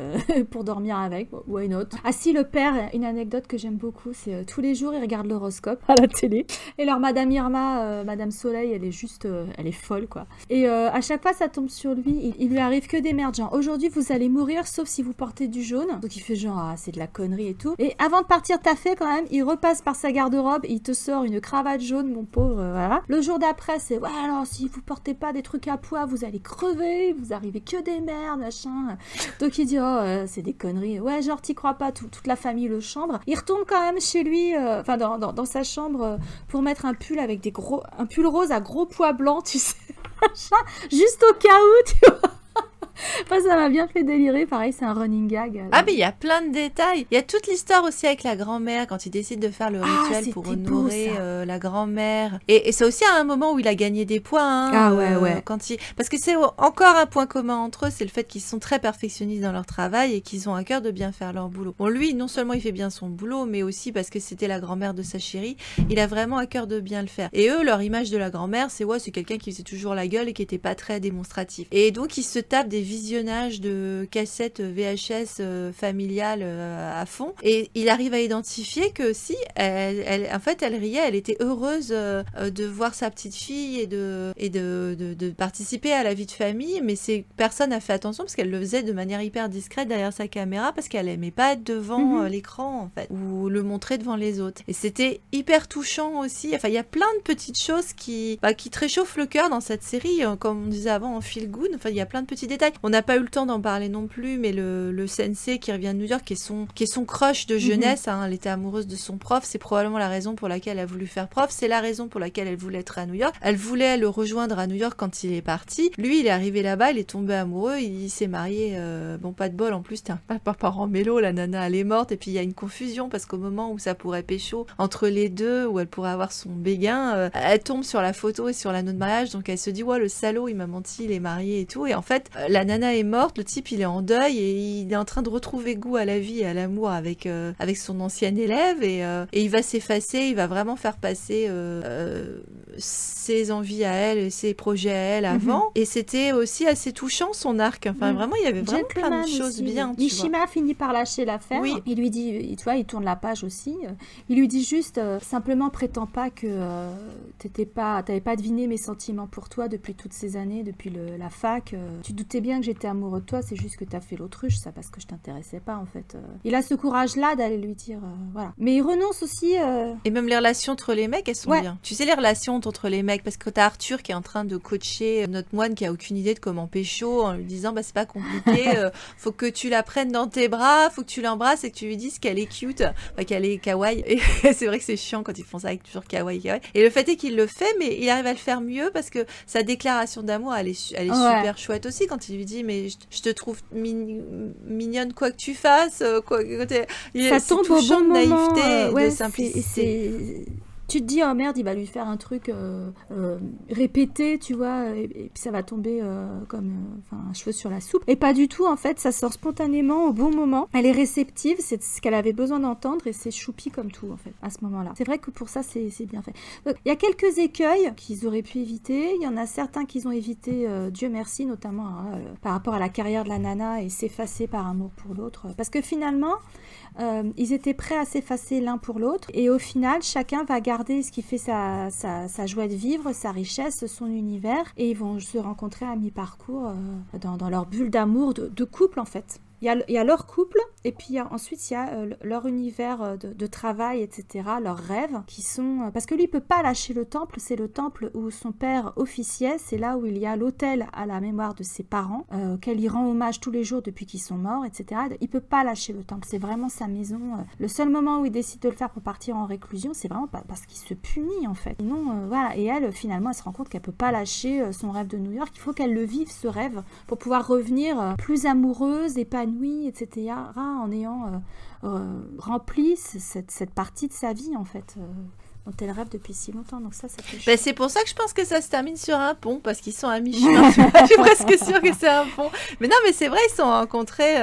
pour dormir avec. Why not? Ah si, le père, une anecdote que j'aime beaucoup, c'est tous les jours, il regarde l'horoscope à la télé. Et alors, Madame Irma, Madame Soleil, elle est juste... elle est folle, quoi. Et à chaque fois, ça tombe sur lui. Il lui arrive que des merdes. Genre, aujourd'hui, vous allez mourir, sauf si vous portez du jaune. Donc, il fait genre, ah, c'est de la connerie et tout. Et avant de partir taffer, quand même, il repasse par sa garde-robe et il te sort une cravate jaune, mon pauvre, voilà. Le jour d'après, c'est, ouais, alors, si vous portez pas des trucs à poids, vous allez crever, vous arrivez que des merdes, machin. Donc, il dit, oh, c'est des conneries. Ouais, genre, t'y crois pas, toute la famille le chambre. Il retourne quand même chez lui, enfin dans sa chambre, pour mettre un pull avec un pull rose à gros pois blancs, tu sais, juste au cas où, tu vois. Enfin, ça m'a bien fait délirer, pareil, c'est un running gag. Ah, mais il y a plein de détails. Il y a toute l'histoire aussi avec la grand-mère, quand il décide de faire le rituel pour honorer la grand-mère. Et c'est aussi à un moment où il a gagné des points. Hein, ouais. Parce que c'est encore un point commun entre eux, c'est le fait qu'ils sont très perfectionnistes dans leur travail et qu'ils ont à cœur de bien faire leur boulot. Bon, lui, non seulement il fait bien son boulot, mais aussi parce que c'était la grand-mère de sa chérie, il a vraiment à cœur de bien le faire. Et eux, leur image de la grand-mère, c'est quelqu'un qui faisait toujours la gueule et qui était pas très démonstratif. Et donc, ils se tapent des visionnage de cassettes VHS familiales à fond, et il arrive à identifier que si en fait elle riait, elle était heureuse de voir sa petite fille et de participer à la vie de famille, mais personne n'a fait attention parce qu'elle le faisait de manière hyper discrète derrière sa caméra parce qu'elle aimait pas être devant l'écran en fait, ou le montrer devant les autres, et c'était hyper touchant aussi. Enfin, il y a plein de petites choses qui te réchauffent le cœur dans cette série, comme on disait avant en feel good. Enfin, il y a plein de petits détails. On n'a pas eu le temps d'en parler non plus, mais le sensei qui revient de New York, qui est son crush de jeunesse, hein, elle était amoureuse de son prof, c'est probablement la raison pour laquelle elle a voulu faire prof, c'est la raison pour laquelle elle voulait être à New York, elle voulait le rejoindre à New York quand il est parti. Lui, il est arrivé là-bas, il est tombé amoureux, il s'est marié, bon, pas de bol, en plus c'était un parent mélo, la nana elle est morte, et puis il y a une confusion parce qu'au moment où ça pourrait pécho entre les deux, où elle pourrait avoir son béguin, elle tombe sur la photo et sur l'anneau de mariage, donc elle se dit, ouais, le salaud, il m'a menti, il est marié et tout, et en fait, la la nana est morte, le type il est en deuil et il est en train de retrouver goût à la vie et à l'amour avec son ancienne élève et il va s'effacer, il va vraiment faire passer ses envies à elle et ses projets à elle avant. Et c'était aussi assez touchant son arc. Enfin vraiment il y avait vraiment plein de choses bien. Mishima finit par lâcher l'affaire. Oui. Il lui dit, tu vois, il tourne la page aussi. Il lui dit juste simplement prétends pas que t'avais pas deviné mes sentiments pour toi depuis toutes ces années, depuis la fac. Tu doutais bien que j'étais amoureux de toi, c'est juste que t'as fait l'autruche, ça parce que je t'intéressais pas en fait. Il a ce courage-là d'aller lui dire voilà. Mais il renonce aussi. Et même les relations entre les mecs, elles sont bien. Tu sais les relations entre les mecs, parce que t'as Arthur qui est en train de coacher notre moine qui a aucune idée de comment pécho en lui disant c'est pas compliqué, faut que tu la prennes dans tes bras, faut que tu l'embrasses et que tu lui dises qu'elle est cute, qu'elle est kawaii. Et c'est vrai que c'est chiant quand ils font ça avec toujours kawaii. Et le fait est qu'il le fait, mais il arrive à le faire mieux parce que sa déclaration d'amour, elle est super chouette aussi quand il lui dit mais je te trouve mignonne quoi que tu fasses, ça tombe au bon moment, naïveté, de simplicité. Tu te dis, oh merde, il va lui faire un truc répété, tu vois, et puis ça va tomber comme un cheveu sur la soupe. Et pas du tout, en fait, ça sort spontanément au bon moment. Elle est réceptive, c'est ce qu'elle avait besoin d'entendre, et c'est choupi comme tout, en fait, à ce moment-là. C'est vrai que pour ça, c'est bien fait. Donc, il y a quelques écueils qu'ils auraient pu éviter. Il y en a certains qu'ils ont évité, Dieu merci, notamment par rapport à la carrière de la nana et s'effacer par amour pour l'autre. Parce que finalement, ils étaient prêts à s'effacer l'un pour l'autre et au final chacun va garder ce qui fait sa joie de vivre, sa richesse, son univers et ils vont se rencontrer à mi-parcours dans leur bulle d'amour de couple en fait. Il y a leur couple, et puis ensuite il y a leur univers de travail, etc., leurs rêves, qui sont... Parce que lui, il peut pas lâcher le temple, c'est le temple où son père officiait, c'est là où il y a l'autel à la mémoire de ses parents, auquel il rend hommage tous les jours depuis qu'ils sont morts, etc. Il peut pas lâcher le temple, c'est vraiment sa maison. Le seul moment où il décide de le faire pour partir en réclusion, c'est vraiment parce qu'il se punit, en fait. Sinon, voilà, et elle, finalement, elle se rend compte qu'elle peut pas lâcher son rêve de New York, il faut qu'elle le vive, ce rêve, pour pouvoir revenir plus amoureuse, épanouie, etc., en ayant rempli cette partie de sa vie, en fait, dont elle rêve depuis si longtemps. Donc ça fait c'est pour ça que je pense que ça se termine sur un pont, parce qu'ils sont à mi-chemin. Je suis presque sûre que c'est un pont. Mais non, mais c'est vrai, ils se sont rencontrés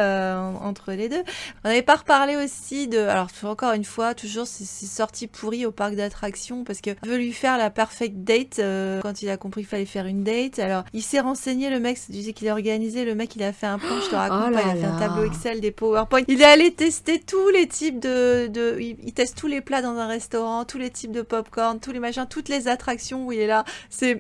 entre les deux. On n'avait pas reparlé aussi de... Alors, encore une fois, toujours ces sorties pourries au parc d'attractions, parce que veut lui faire la perfect date quand il a compris qu'il fallait faire une date. Alors, il s'est renseigné, le mec, tu disais qu'il est organisé, le mec, il a fait un plan, je te raconte pas, il a fait un tableau Excel, des PowerPoint. Il est allé tester tous les types il teste tous les plats dans un restaurant, tous les types de popcorn, tous les machins, toutes les attractions où il est là. C'est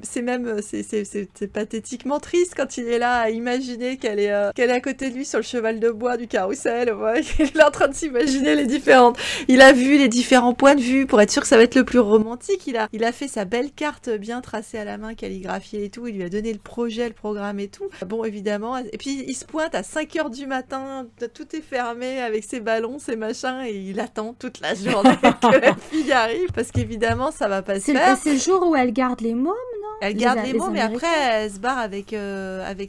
pathétiquement triste quand il est là à imaginer qu'elle est à côté de lui sur le cheval de bois du carrousel. Ouais. Il est en train de s'imaginer les différentes. Il a vu les différents points de vue pour être sûr que ça va être le plus romantique. Il a fait sa belle carte bien tracée à la main, calligraphiée et tout. Il lui a donné le projet, le programme et tout. Bon, évidemment. Et puis, il se pointe à 5h du matin. Tout est fermé avec ses ballons, ses machins et il attend toute la journée que la fille arrive parce qu'évidemment, ça va pas se faire. C'est le jour où elle garde les mômes, non? Elle garde les mômes, mais après, elle se barre avec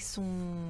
son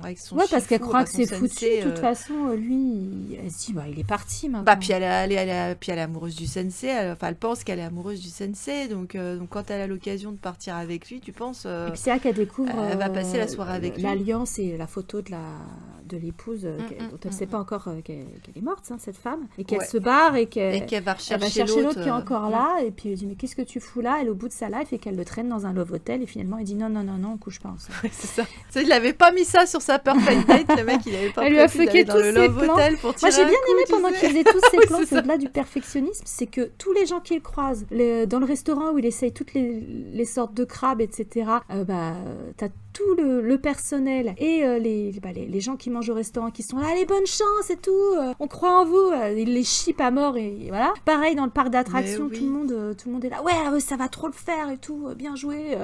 ouais, parce qu'elle croit que c'est foutu. De toute façon, lui, elle se dit, il est parti maintenant. Bah, puis elle est amoureuse du sensei. Elle pense qu'elle est amoureuse du sensei. Donc quand elle a l'occasion de partir avec lui, tu penses... et puis c'est là qu'elle découvre... elle va passer la soirée avec lui. L'alliance et la photo de l'épouse dont elle ne sait pas encore qu'elle est morte, cette femme. Et qu'elle se barre et qu'elle va chercher l'autre qui est encore là. Et puis elle dit, mais qu'est-ce que tu fous là? Elle est au bout de sa life et qu'elle le traîne dans un love hotel. Et finalement, il dit, non, on couche pas ensemble. Ouais, c'est ça. Il n'avait pas mis ça sur sa perfect date. Le mec, il avait pas elle lui a fucké tous ses plans. Moi, j'ai bien aimé pendant qu'il faisait tous ses plans. C'est au-delà du perfectionnisme. C'est que tous les gens qu'il croise, dans le restaurant où il essaye toutes les sortes de crabes, etc., t'as tout le personnel et les gens qui mangent au restaurant qui sont là, les bonnes chances et tout, on croit en vous, ils les chippent à mort et voilà. Pareil dans le parc d'attractions, tout le monde est là, ouais, ça va trop le faire et tout, bien joué.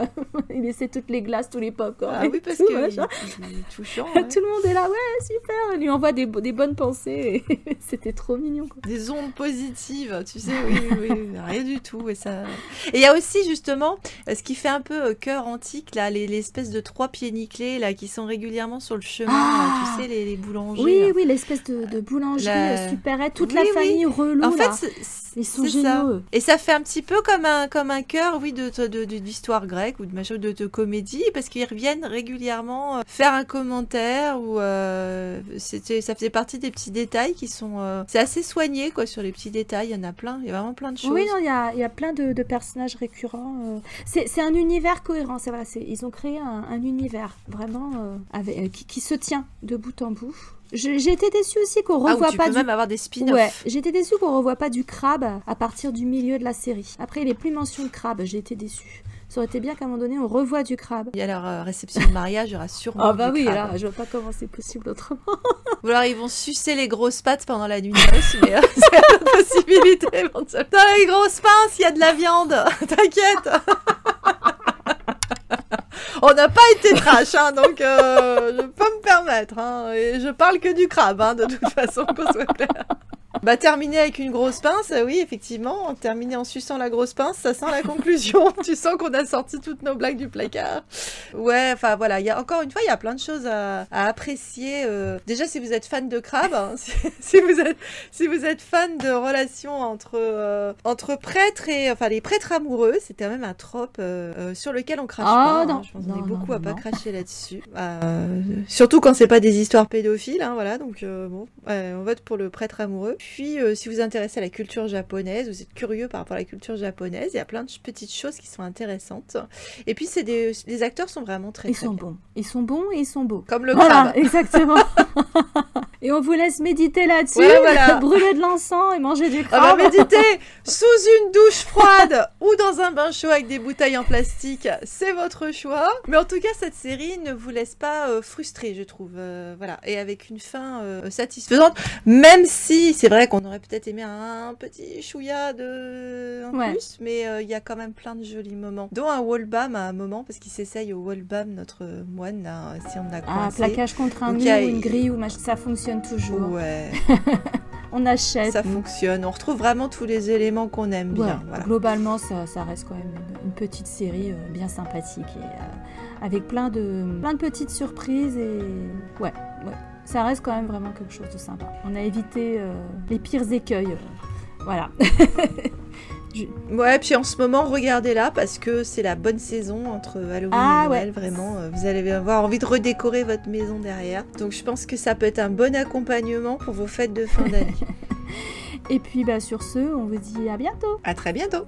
Il essaie toutes les glaces, tous les popcorn. Ah oui, parce que il est touchant. Ouais. Tout le monde est là, ouais, super. Il lui envoie des bonnes pensées. Et c'était trop mignon, quoi. Des ondes positives, tu sais, oui, rien du tout. Et il y a aussi justement ce qui fait un peu cœur antique là, l'espèce de trois pieds nickelés là qui sont régulièrement sur le chemin, là, tu sais les boulangers. Oui, oui, l'espèce de boulangerie super, toute la famille relou. En fait, là. Ils sont géniaux. Et ça fait un petit peu comme un cœur, oui, d'histoire grecque ou de machin, de comédie, parce qu'ils reviennent régulièrement faire un commentaire ou ça faisait partie des petits détails qui sont. C'est assez soigné quoi sur les petits détails. Il y en a plein. Il y a vraiment plein de choses. Oui, non, il y a plein de personnages récurrents. C'est un univers cohérent. Voilà, ils ont créé un univers vraiment qui se tient de bout en bout. J'ai été déçue aussi qu'on revoit pas même avoir des spin-offs. Ouais, j'ai été déçue qu'on revoit pas du crabe à partir du milieu de la série. Après, il n'est plus mention de crabe, j'ai été déçue. Ça aurait été bien qu'à un moment donné, on revoie du crabe. Et à leur réception de mariage, il y aura sûrement bah du oui, crabe. là, je vois pas comment c'est possible autrement. Ou alors ils vont sucer les grosses pattes pendant la nuit de noces, mais c'est une possibilité éventuellement. Dans les grosses pinces, il y a de la viande, t'inquiète. On n'a pas été trash, hein, donc je peux me permettre. Hein, et je parle que du crabe, hein, de toute façon, qu'on soit clair. Bah, terminer avec une grosse pince, oui, effectivement. Terminer en suçant la grosse pince, ça sent la conclusion. Tu sens qu'on a sorti toutes nos blagues du placard. Ouais, enfin voilà, encore une fois, il y a plein de choses à apprécier. Déjà, si vous êtes fan de crabe, hein, si vous êtes fan de relations entre prêtres et... Enfin, les prêtres amoureux, c'est quand même un trope sur lequel on crache pas. Non. Hein, je pense qu'on est beaucoup à pas cracher là-dessus. Surtout quand c'est pas des histoires pédophiles, hein, voilà. Donc, on vote pour le prêtre amoureux. Puis, si vous vous intéressez à la culture japonaise, vous êtes curieux par rapport à la culture japonaise, il y a plein de petites choses qui sont intéressantes. Et puis, les acteurs sont vraiment très sont bien. bons. Ils sont bons et ils sont beaux. Comme le crabe. Exactement. Et on vous laisse méditer là-dessus, brûler de l'encens et manger du crabe. On va méditer sous une douche froide ou dans un bain chaud avec des bouteilles en plastique. C'est votre choix. Mais en tout cas, cette série ne vous laisse pas frustré, je trouve. Voilà. Et avec une fin satisfaisante, même si c'est vrai qu'on aurait peut-être aimé un petit chouïa en plus, mais il y a quand même plein de jolis moments. Dont un wallbam à un moment, parce qu'il s'essaye au wallbam, notre moine, là, si on a coincé. Plaquage contre un mur ou une grille, ça fonctionne toujours. Ouais. On achète. Ça fonctionne. On retrouve vraiment tous les éléments qu'on aime bien. Ouais, voilà. Globalement, ça reste quand même une petite série bien sympathique et avec plein de petites surprises et ouais. Ça reste quand même vraiment quelque chose de sympa. On a évité les pires écueils. Voilà. Ouais, puis en ce moment, regardez-la parce que c'est la bonne saison entre Halloween et Noël. Vraiment, vous allez avoir envie de redécorer votre maison derrière. Donc je pense que ça peut être un bon accompagnement pour vos fêtes de fin d'année. Et puis sur ce, on vous dit à bientôt. À très bientôt.